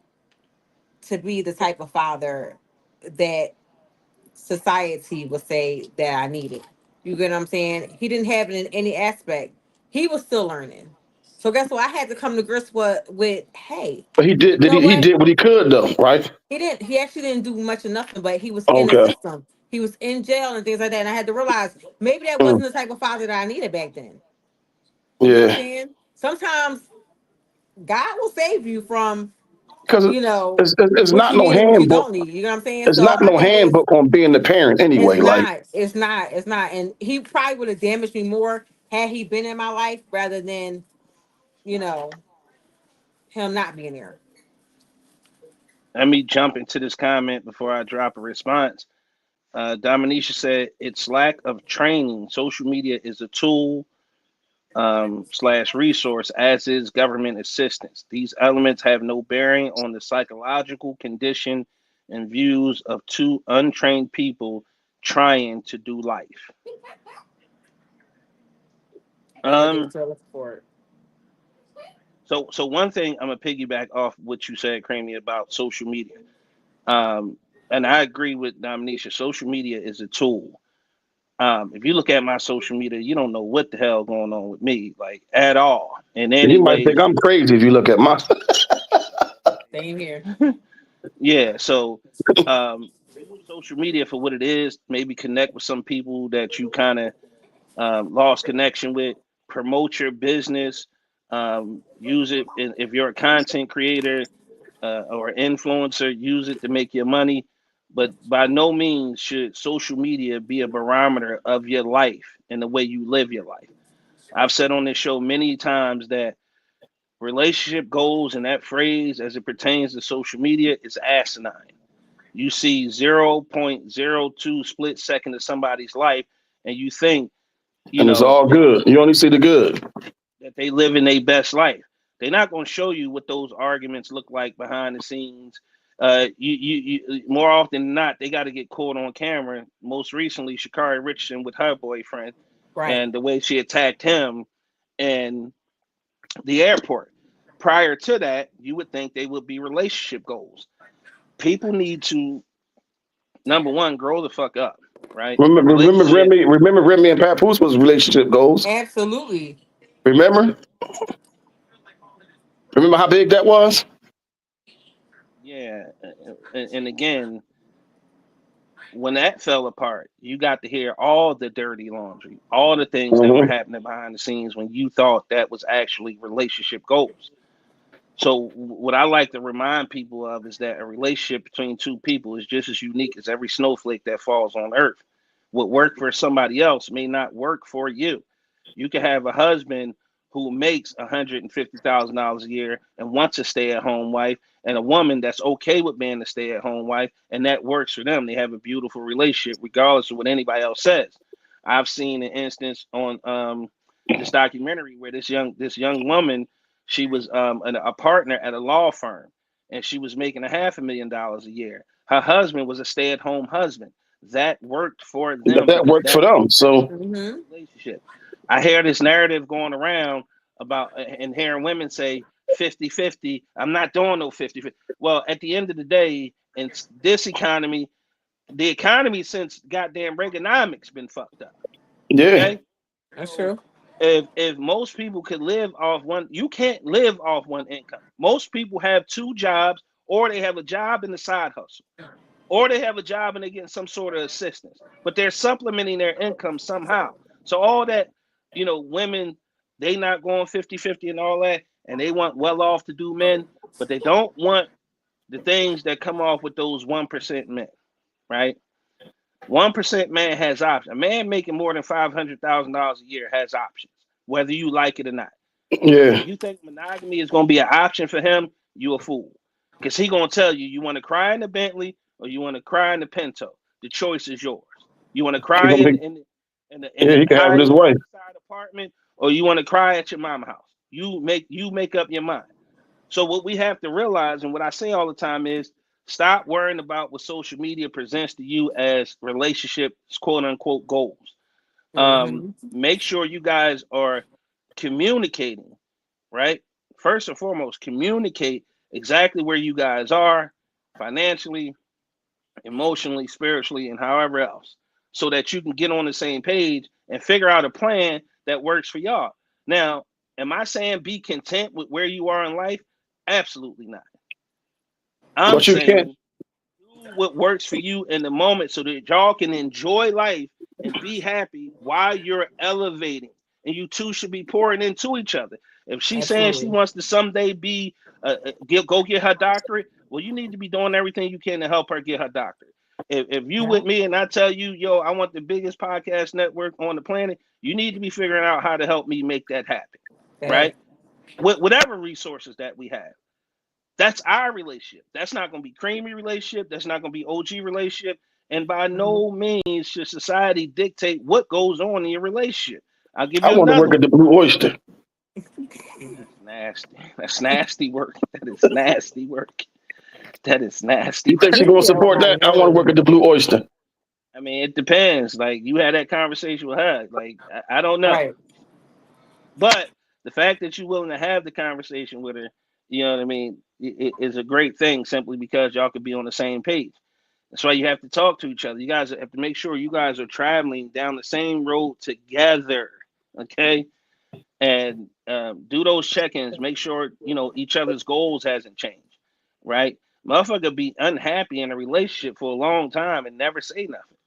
to be the type of father that society would say that I needed. You get what I'm saying? He didn't have it in any aspect. He was still learning. So guess what? I had to come to grips with hey, But he did. you Did know he what? did what he could though, right? He didn't. He actually didn't do much of nothing, but he was in the Okay. system. He was in jail and things like that. And I had to realize maybe that Mm. wasn't the type of father that I needed back then. You get what I'm Yeah. saying? Sometimes God will save you from, Because it's what not you no need and what you handbook. don't need. You know what I'm saying? It's So not my no thing is, handbook on being the parent it's anyway. Like, not, it's not, it's not. And he probably would have damaged me more had he been in my life rather than, you know, him not being there. Let me jump into this comment before I drop a response. Dominisha said it's lack of training. Social media is a tool slash resource, as is government assistance. These elements have no bearing on the psychological condition and views of two untrained people trying to do life. And they do Um, so for it. so one thing I'm gonna piggyback off what you said, Creamy, about social media. Um, and I agree with Dominisha. Social media is a tool. If you look at my social media, you don't know what the hell going on with me, like at all, in any you might way. think I'm crazy if you look at my. Same here. Yeah, so use social media for what it is. Maybe connect with some people that you kind of lost connection with. Promote your business. Use it if you're a content creator or influencer. Use it to make your money. But by no means should social media be a barometer of your life and the way you live your life. I've said on this show many times that relationship goals and that phrase as it pertains to social media is asinine. You see 0.02 split second of somebody's life, and you think, you And it's know, all good. You only see the good. that they live in their best life. They're not going to show you what those arguments look like behind the scenes. More often than not, they got to get caught on camera. Most recently, Shakari Richardson with her boyfriend Right. and the way she attacked him in the airport. Prior to that, you would think they would be relationship goals. People need to, number one, grow the fuck up, right? Relationship, Remember Remy and Papoose was relationship goals. Absolutely. Remember? Remember how big that was? yeah. And again, when that fell apart, you got to hear all the dirty laundry, all the things that were Hmm. happening behind the scenes when you thought that was actually relationship goals. So what I like to remind people of is that a relationship between two people is just as unique as every snowflake that falls on earth. What worked for somebody else may not work for you. You can have a husband who makes $150,000 a year and wants a stay-at-home wife, and a woman that's okay with being a stay-at-home wife, and that works for them. They have a beautiful relationship, regardless of what anybody else says. I've seen an instance on this documentary where this young woman, she was a partner at a law firm, and she was making $500,000 a year. Her husband was a stay-at-home husband. That worked for them That because worked for that was them. that was So a Mm-hmm. relationship. I hear this narrative going around about and hearing women say 50-50. I'm not doing no 50-50. Well, at the end of the day, in this economy, the economy since goddamn Reaganomics been fucked up. Yeah. Okay? That's true. If most people could live off one, you can't live off one income. Most people have two jobs, or they have a job and a side hustle, or they have a job and they're getting some sort of assistance, but they're supplementing their income somehow. So all that, women, they not going 50-50 and all that, and they want well-off to do men, but they don't want the things that come off with those 1% men, right? 1% man has options. A man making more than $500,000 a year has options, whether you like it or not. Yeah. If you think monogamy is going to be an option for him, you a fool. Because he going to tell you, you want to cry in the Bentley or you want to cry in the Pinto. The choice is yours. You want to cry in the he can have it his high way. side apartment, or you want to cry at your mama house. You make up your mind. So what we have to realize, and what I say all the time is, stop worrying about what social media presents to you as relationships, quote unquote, goals. Make sure you guys are communicating, right? First and foremost, communicate exactly where you guys are financially, emotionally, spiritually, and however else, so that you can get on the same page and figure out a plan that works for y'all. Now, am I saying be content with where you are in life? Absolutely not. I'm But you can't. saying do what works for you in the moment so that y'all can enjoy life and be happy while you're elevating. And you two should be pouring into each other. If she's saying she wants to someday be go get her doctorate, well, you need to be doing everything you can to help her get her doctorate. If you with me and I tell you, yo, I want the biggest podcast network on the planet, you need to be figuring out how to help me make that happen, right? With whatever resources that we have. That's our relationship. That's not going to be creamy relationship. That's not going to be OG relationship. And by no means should society dictate what goes on in your relationship. I'll give I you want to another work at one. the Blue Oyster. That's nasty. That's nasty work. That is nasty work. That is nasty You think work. she's gonna support that? I want to work at the Blue Oyster. I mean, it depends. Like, you had that conversation with her. Like, I don't know. Right. But the fact that you're willing to have the conversation with her, you know what I mean, it is a great thing, simply because y'all could be on the same page. That's why you have to talk to each other. You guys have to make sure you guys are traveling down the same road together, okay? And do those check-ins. Make sure, each other's goals hasn't changed, right? Motherfucker be unhappy in a relationship for a long time and never say nothing.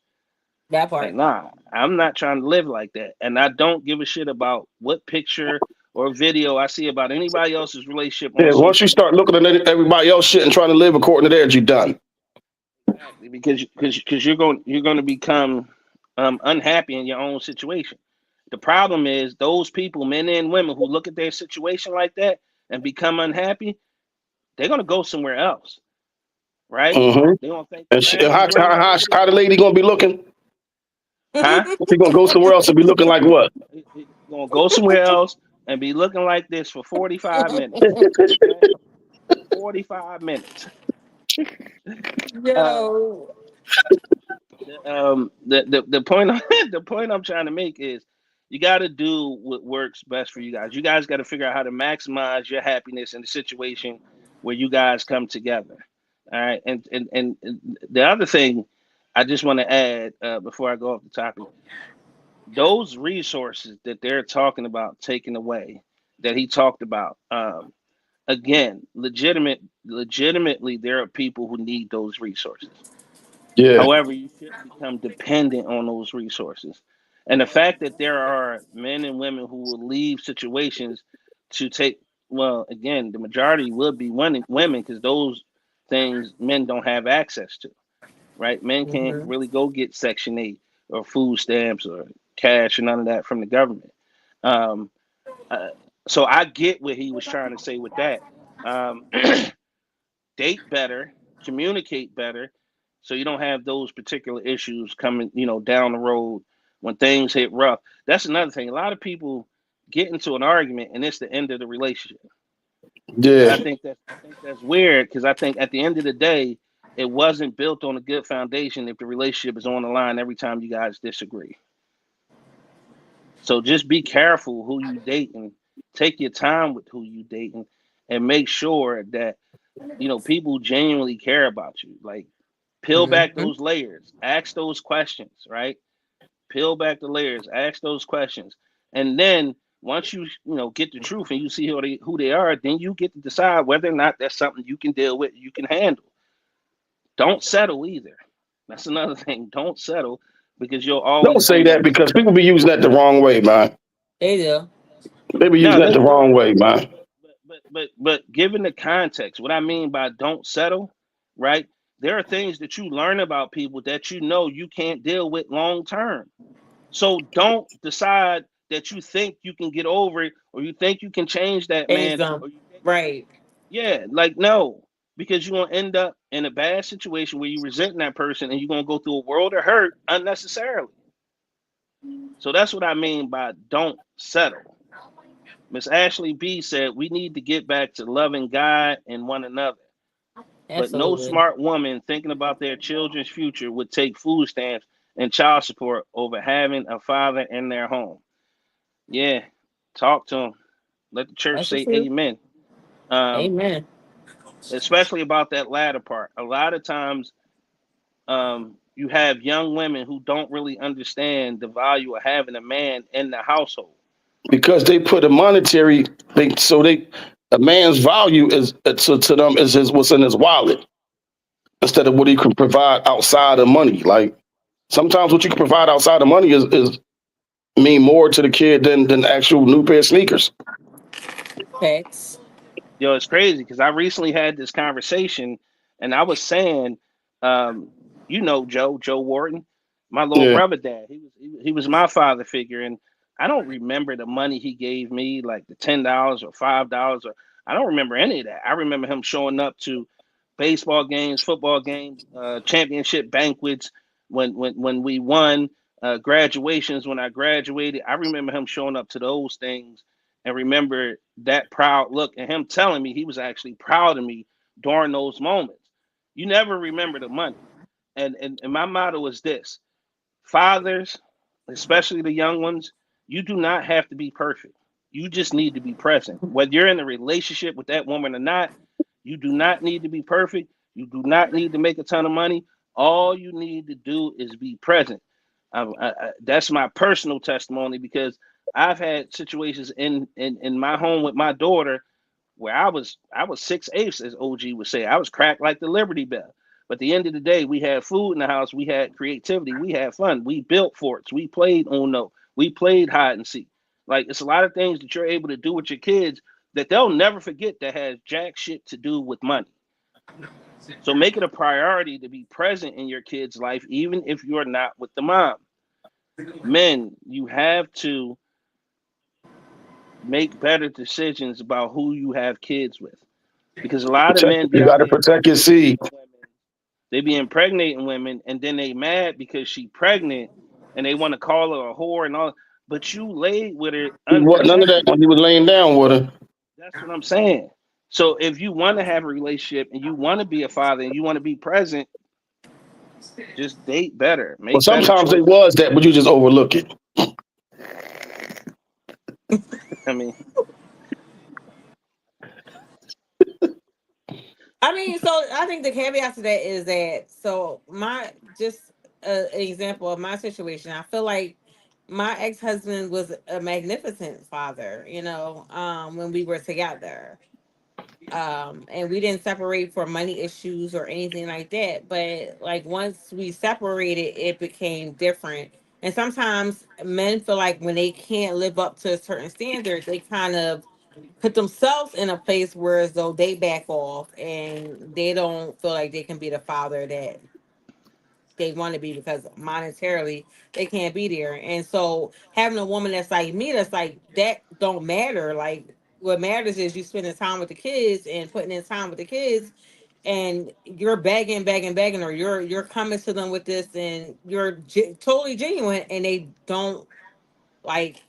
That part. Like, nah, I'm not trying to live like that. And I don't give a shit about what picture or video I see about anybody else's relationship on Yeah, once social you start looking at everybody else shit and trying to live according to theirs, you're done. Exactly, because you're going to become unhappy in your own situation. The problem is those people, men and women, who look at their situation like that and become unhappy, they're gonna go somewhere else, right? Mm-hmm. They don't think And the fact that you're in a how the lady gonna be looking? huh? She gonna go somewhere else and be looking like what? Gonna go somewhere else and be looking like this for 45 minutes. 45 minutes. Yo. The point the point I'm trying to make is, you got to do what works best for you guys. You guys got to figure out how to maximize your happiness in the situation where you guys come together. All right. And the other thing I just want to add before I go off the topic, those resources that they're talking about taking away, that he talked about, again, legitimately, there are people who need those resources. Yeah. However, you shouldn't become dependent on those resources. And the fact that there are men and women who will leave situations to take, well, again, the majority would be women, because those things men don't have access to, right? Men can't really go get Section 8 or food stamps or cash or none of that from the government. So I get what he was trying to say with that. Date better, communicate better, so you don't have those particular issues coming, down the road when things hit rough. That's another thing. A lot of people get into an argument and it's the end of the relationship. Yeah. I think that's weird, because I think at the end of the day, it wasn't built on a good foundation if the relationship is on the line every time you guys disagree. So just be careful who you dating. Take your time with who you dating, and make sure that people genuinely care about you. Like, peel back Mm-hmm. those layers, ask those questions, right? Peel back the layers, ask those questions, and then once get the truth and you see who they are, then you get to decide whether or not that's something you can deal with, you can handle. Don't settle either. That's another thing. Don't settle, because you'll Don't always say end up that with because somebody. people be using that the wrong way, man. They do. They be No, using that they the do. wrong way, man. But given the context, what I mean by don't settle, right? There are things that you learn about people that you can't deal with long term. So don't decide that you think you can get over it, or you think you can change that Change man, them. or you think, Right. yeah, like, no, because you're gonna end up in a bad situation where you resent that person, and you're gonna go through a world of hurt unnecessarily. So that's what I mean by don't settle. Miss Ashley B said we need to get back to loving God and one another. But no Absolutely. smart woman thinking about their children's future would take food stamps and child support over having a father in their home. Yeah, talk to them. Let the church That's the say truth. amen. Um, Amen. Especially about that latter part. A lot of times, you have young women who don't really understand the value of having a man in the household. Because they put a monetary thing, so they a man's value is to them is his what's in his wallet instead of what he can provide outside of money. Like sometimes what you can provide outside of money is mean more to the kid than the actual new pair of sneakers. Facts. Yo, it's crazy because I recently had this conversation, and I was saying, um, Joe Wharton, my little Yeah. brother dad. He was my father figure, and I don't remember the money he gave me, like the $10 or $5, or I don't remember any of that. I remember him showing up to baseball games, football games, championship banquets when we won, graduations when I graduated. I remember him showing up to those things, and remember that proud look, and him telling me he was actually proud of me during those moments. You never remember the money. And my motto is this: fathers, especially the young ones, you do not have to be perfect. You just need to be present. Whether you're in a relationship with that woman or not, you do not need to be perfect. You do not need to make a ton of money. All you need to do is be present. That's my personal testimony, because I've had situations in my home with my daughter where I was 6/8, as OG would say. I was cracked like the Liberty Bell. But at the end of the day, we had food in the house, we had creativity, we had fun, we built forts, we played Uno, we played hide and seek. Like, it's a lot of things that you're able to do with your kids that they'll never forget, that has jack shit to do with money. So make it a priority to be present in your kid's life, even if you're not with the mom. Men, you have to make better decisions about who you have kids with, because a lot of men be You out got to here protect your seed. impregnating women. They be impregnating women, and then they mad because she pregnant, and they want to call her a whore and all. But you laid with her He wasn't none of that unprotected. when he was laying down with her. That's what I'm saying. So if you want to have a relationship and you want to be a father and you want to be present, just date better, Well, make better sometimes they choices. was that, but you just overlook it. I mean, I mean, so I think the caveat to that is that so my just an example of my situation. I feel like my ex husband was a magnificent father. When we were together, and we didn't separate for money issues or anything like that. But like once we separated, it became different. And sometimes men feel like when they can't live up to a certain standard, they kind of put themselves in a place where as though they back off and they don't feel like they can be the father that they want to be because monetarily they can't be there. And so having a woman that's like me, that's like that don't matter. Like what matters is you spending time with the kids and putting in time with the kids, and you're begging, begging, begging, or you're coming to them with this, and you're totally genuine, and they don't like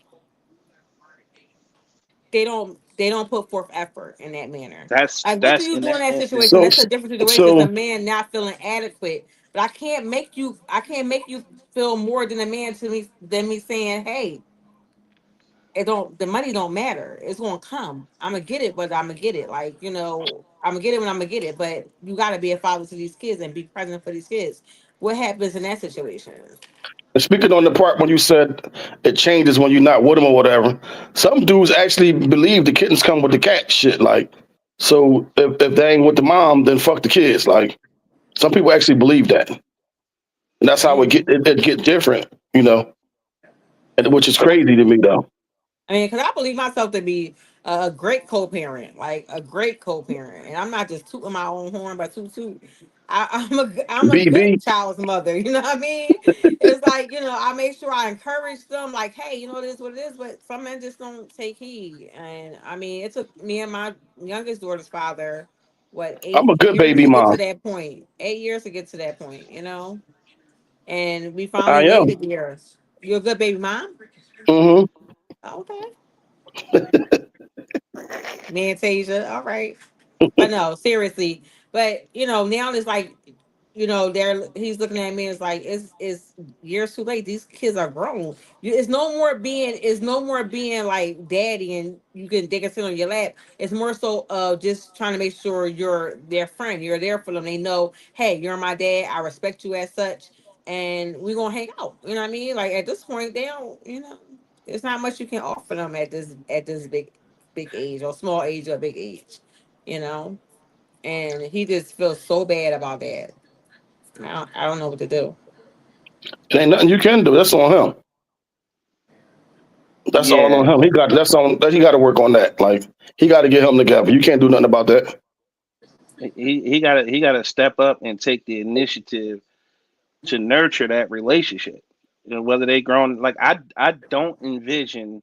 they don't put forth effort in that manner. that's Like, what do that's you in do in that that instance. situation? So, That's a different situation. It's a so man not feeling adequate, but I can't make you feel more than a man to me than me saying, "Hey." the money don't matter. It's gonna come. I'm gonna get it, but I'm gonna get it. Like, I'm gonna get it when I'm gonna get it. But you gotta be a father to these kids and be present for these kids. What happens in that situation? And speaking on the part when you said it changes when you're not with them or whatever, some dudes actually believe the kittens come with the cat shit. Like, so if they ain't with the mom, then fuck the kids. Like, some people actually believe that, and that's how it get different, which is crazy to me though. I mean, because I believe myself to be a great co-parent, like a great co-parent, and I'm not just tooting my own horn, but toot. I'm a good BB, child's mother. You know what I mean? It's like, I make sure I encourage them, like, hey, it is what it is. But some men just don't take heed, and I mean, it took me and my youngest daughter's father, what, I'm eight a good years baby to get to mom. that point. 8 years to get to that point, and we I finally made am. it there. You're a good baby mom. Hmm. Okay. Nantasia, all right. But no, seriously. But now it's like, he's looking at me. It's like it's years too late. These kids are grown. It's no more being like daddy, and they can sit on your lap. It's more so just trying to make sure you're their friend. You're there for them. They know, hey, you're my dad. I respect you as such, and we're gonna hang out. You know what I mean? Like at this point, they don't. There's not much you can offer them at this big age or small age or big age. You know and he just feels so bad about that. I don't know what to do. There ain't nothing you can do. That's on him. That's all on Yeah, him. He got to work on that. Like, he got to get him together. You can't do nothing about that. he gotta step up and take the initiative to nurture that relationship. Whether they grown, like I don't envision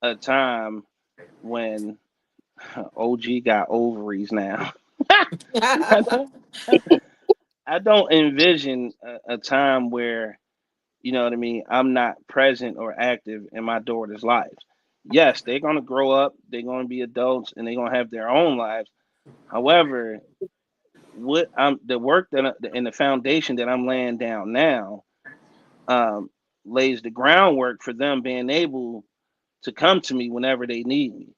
a time when OG got ovaries now. I don't, I don't envision a time where, you know what I mean, I'm not present or active in my daughter's lives. Yes, they're gonna grow up, they're gonna be adults, and they're gonna have their own lives. However, what I'm the work and the foundation that I'm laying down now um, lays the groundwork for them being able to come to me whenever they need me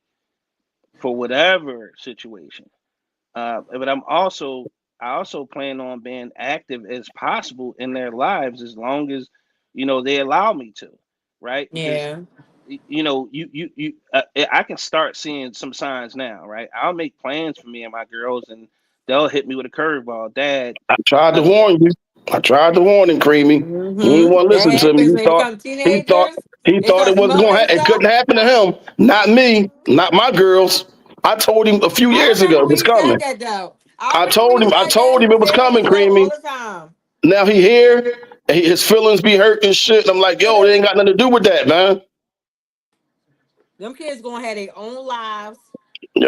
for whatever situation. But I also plan on being active as possible in their lives as long as they allow me to, right? Because Yeah. I can start seeing some signs now, right? I'll make plans for me and my girls, and they'll hit me with a curveball. Dad, I tried to uh, warn you. I tried to warn him, Creamy. He didn't want to That listen to me. happens when they become He thought teenagers. he They thought start it wasn't going. smothering It stuff. couldn't happen to him. Not me. Not my girls. I told him a few I years ago remember it when was you said coming. that though. I I remember when told you him. I said that. told him You it was say that coming, stuff all Creamy. the time. Now he here. And his feelings be hurt and shit. And I'm like, yo, it ain't got nothing to do with that, man. Them kids gonna have their own lives.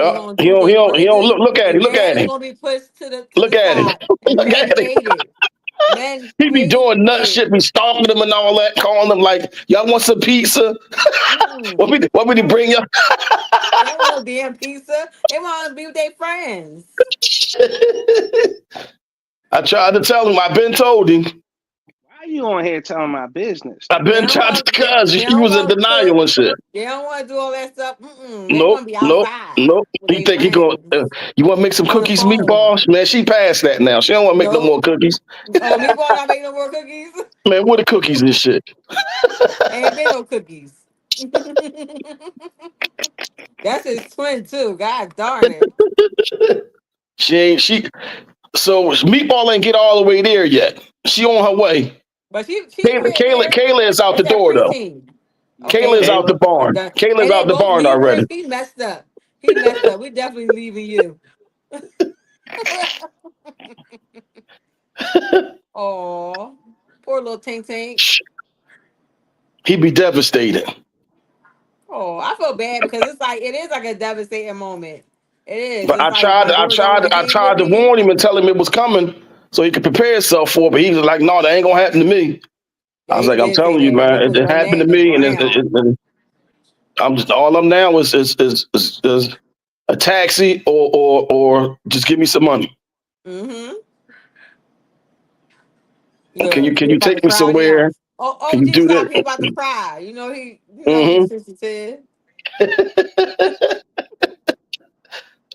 They Yeah, gonna he do don't. He things, don't. He but don't. Look at and him. Look dad at is him. gonna be pushed to Look the at him. side, and Look men at him. hate it. Men He be hate doing nut it. shit, be stalking them and all that, calling them like, y'all want some pizza? Mm-mm. Want me to bring you? They don't want no damn pizza. They want to be with their friends. I tried to tell him. I've been told him. why are you on here telling my business I've though? They been don't trying to want. cuz They he don't was in want to cook. denial and shit. They don't want to do all that stuff. Mm-mm. They Nope, want to be nope, outside nope. with He their think he going friends you want to make some on the cookies, phone. meatballs? Man, she passed that now. She don't want to make no Nope. more cookies. Oh, me going not making no more cookies. Man, what the cookies and shit? Ain't been no cookies. That's his twin too. God darn it. She ain't she. So meatball ain't get all the way there yet. She on her way. But she's Kayla, getting Kayla, there. Kayla is out the It's at door though. preteen. Yeah, Okay, Kayla is then out the Kayla. barn. done. Kayla's And out then the both barn me and already. Chris, he messed up. He messed up. We definitely leaving you. Oh, poor little Tank Tank. He be devastated. Oh, I feel bad because it is like a devastating moment. It is. But It's like my daughter don't want to I hang with tried to me. warn him and tell him it was coming so he could prepare himself for it. But he was like, "No, that ain't gonna happen to me." I Yeah, was he like, "I'm did say telling you, that. He man, put it her happened to name in the me, and ground. I'm just all I'm now is a taxi or just give me some money. Mm-hmm. Can Look, you he about to take me cry now. somewhere? Oh, Can you OG, do stop! He that? about to cry. He's Hmm. sensitive.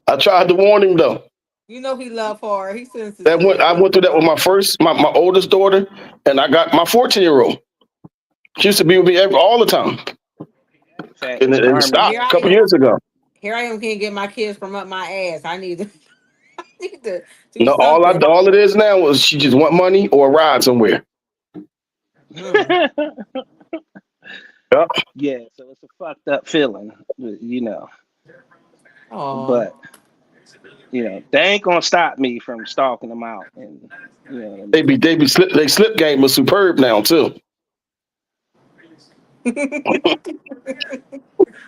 I tried to warn him though. He love hard. He's I sensitive. went through that with my oldest daughter, and I got my 14-year-old. She used to be with me all the time, Fact, and it's it karma. stopped Here a I couple am. years ago. Here I am. Can't get my kids from up my ass. I need to. I need to do No, something. all it is now is she just want money or a ride somewhere. Mm. Yep. Yeah, so it's a fucked up feeling, you know. Oh, But they ain't gonna stop me from stalking them out, and you know what I mean. They slip game was superb now too.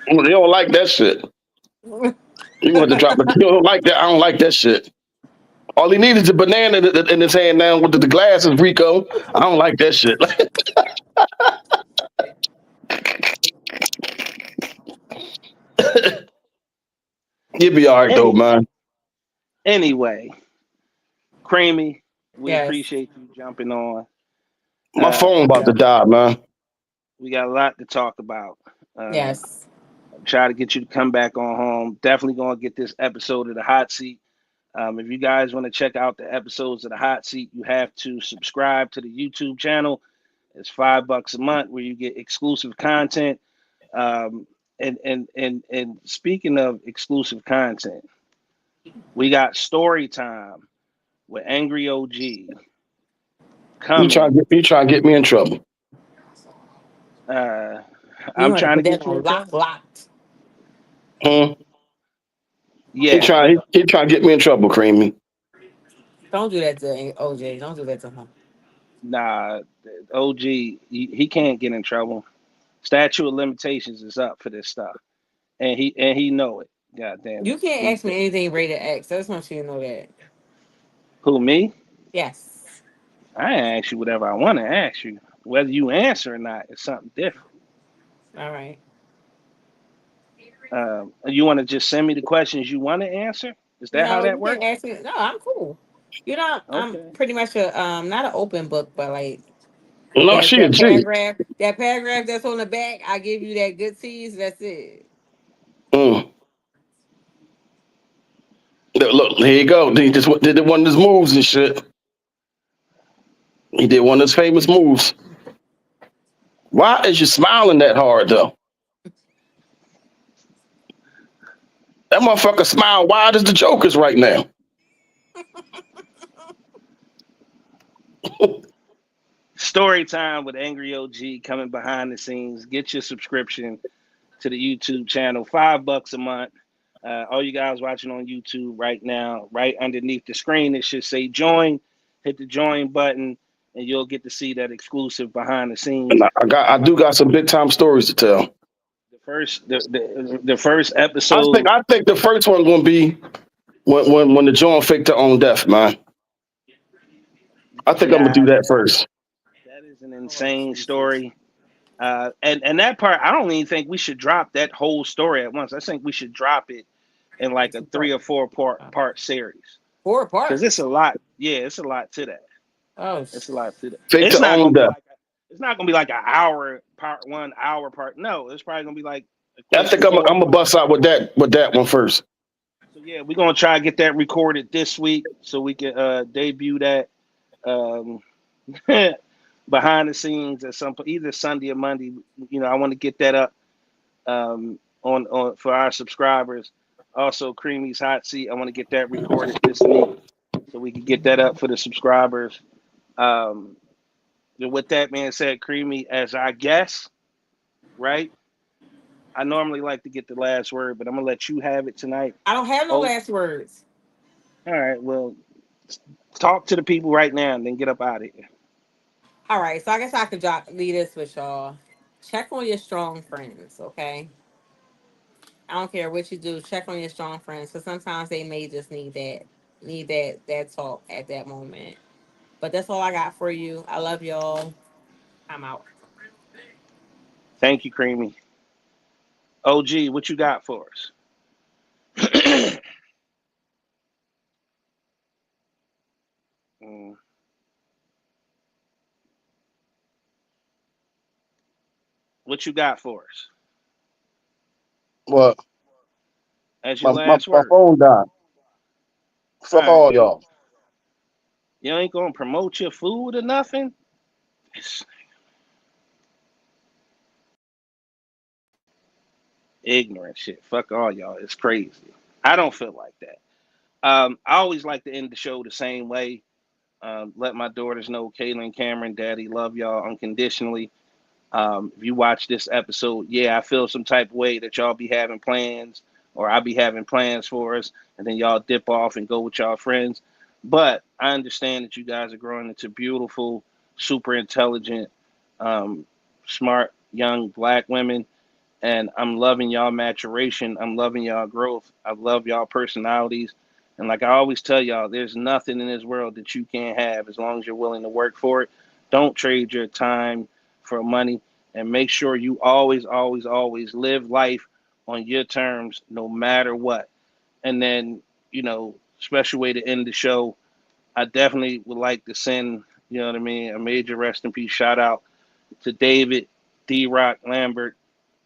They don't like that shit. You want to drop the you don't like that. I don't like that shit. All he needs is a banana in his hand now with the glasses, Rico. I don't like that shit. You'll be all right though, Any man. anyway, Creamy, we yes, appreciate you jumping on. My phone We about got to die, man. a lot to talk about. yes. Try to get you to come back on home. Definitely gonna get this episode of the hot seat. If you guys want to check out the episodes of the hot seat, you have to subscribe to the YouTube channel. It's $5 a month where you get exclusive content. Um, and speaking of exclusive content, we got story time with Angry OG coming. You trying to get me in trouble. Uh, You I'm want to trying to put that get you on in lock, trouble. locked. Hmm? Yeah, He trying to get me in trouble, Creamy. Don't do that to OJ. Don't do that to him. nah, OG, he can't get in trouble. Statute of limitations is up for this stuff, and he know it. God damn You it. can't ask me anything rated X. I just want you to know that. Who, me? Yes. I ask you whatever I want to ask you. Whether you answer or not is something different. All right. You want to just send me the questions you want to answer? Is that how No, that you can't works? ask me. No, I'm cool. I'm Okay. pretty much a not an open book, but like No, she a G. that paragraph that's on the back, I give you that good tease. That's it. Mm. Look, here you go. He just did one of his moves and shit. He did one of his famous moves. Why is you smiling that hard though? That motherfucker smile wide as the Joker's right now. Story time with Angry OG coming behind the scenes. Get your subscription to the YouTube channel. $5 a month. All you guys watching on YouTube right now, right underneath the screen, it should say join. Hit the join button, and you'll get to see that exclusive behind the And scenes. I do got some big time stories to tell. The first episode. I think the first one's gonna be when the joint faked her own death, man. I think I'm gonna do Yeah, that first. that is an insane story. And that part, I don't even think we should drop that whole story at once. I think we should drop it in like a 3 or 4 part series, 4 parts. because it's a lot. Yeah, it's a lot to that. Oh, It's a lot to that. Faked It's her not own gonna be death. like it's not gonna be like an hour part one, hour part. No, it's probably gonna be like a I quick think I'm four or gonna five. bust out with that one first. So yeah, we're gonna try to get that recorded this week so we can debut that um, behind the scenes at some point, either Sunday or Monday. I want to get that up on for our subscribers. Also, Creamy's hot seat. I want to get that recorded this week so we can get that up for the subscribers. Um, with that being said, Creamy, as I guess, right? I normally like to get the last word, but I'm gonna let you have it tonight. I don't have no Oh, last words. all right. Well, talk to the people right now and then get up out of here. All right, so I guess I could leave this with y'all. Check on your strong friends, okay? I don't care what you do. Check on your strong friends because sometimes they may just need that talk at that moment. But that's all I got for you. I love y'all. I'm out. Thank you, Creamy. OG, what you got for us? Mm. What you got for us What? as your My last word? phone died. All Fuck right, all y'all. you ain't gonna promote your food or nothing. It's ignorant shit. Fuck all y'all. It's crazy. I don't feel like that. I always like to end the show the same way. Let my daughters know, Kaylin, Cameron, Daddy, love y'all unconditionally. If you watch this episode, yeah, I feel some type of way that y'all be having plans, or I be having plans for us, and then y'all dip off and go with y'all friends. But I understand that you guys are growing into beautiful, super intelligent, smart, young black women, and I'm loving y'all maturation. I'm loving y'all growth. I love y'all personalities. And like I always tell y'all, there's nothing in this world that you can't have as long as you're willing to work for it. Don't trade your time for money, and make sure you always, always, always live life on your terms, no matter what. And then, special way to end the show, I definitely would like to send, what I mean, a major rest in peace shout out to David D Rock Lambert.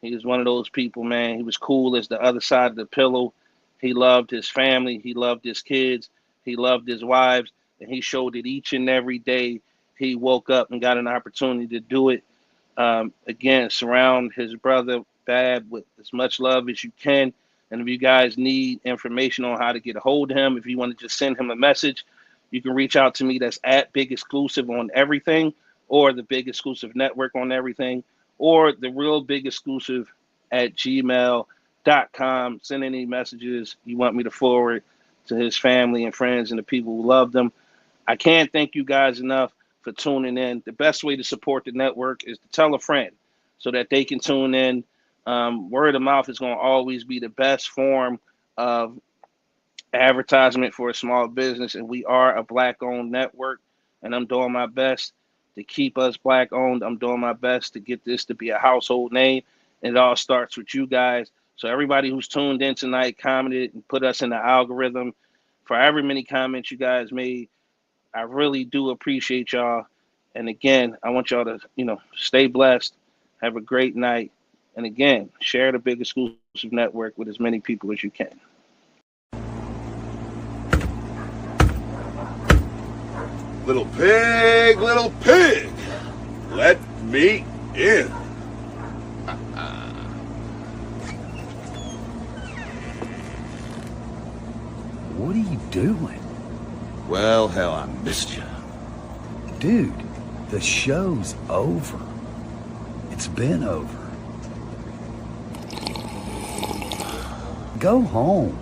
He was one of those people, man. He was cool as the other side of the pillow. He loved his family. He loved his kids. He loved his wives. And he showed it each and every day he woke up and got an opportunity to do it. Again, surround his brother Bab with as much love as you can. And if you guys need information on how to get a hold of him, if you want to just send him a message, you can reach out to me. That's at Big Exclusive on everything, or the Big Exclusive Network on everything, or the Real Big Exclusive at gmail.com. Send any messages you want me to forward to his family and friends and the people who love them. I can't thank you guys enough for tuning in. The best way to support the network is to tell a friend so that they can tune in. Word of mouth is going to always be the best form of advertisement for a small business, and we are a black-owned network, and I'm doing my best to keep us black-owned. I'm doing my best to get this to be a household name, and it all starts with you guys. So everybody who's tuned in tonight, commented, and put us in the algorithm, for however many comments you guys made, I really do appreciate y'all. And again, I want y'all to, stay blessed, have a great night, and again, share the Big Exclusive Network with as many people as you can. Little pig, let me in. What are you doing? Well, hell, I missed you. Dude, the show's over. It's been over. Go home.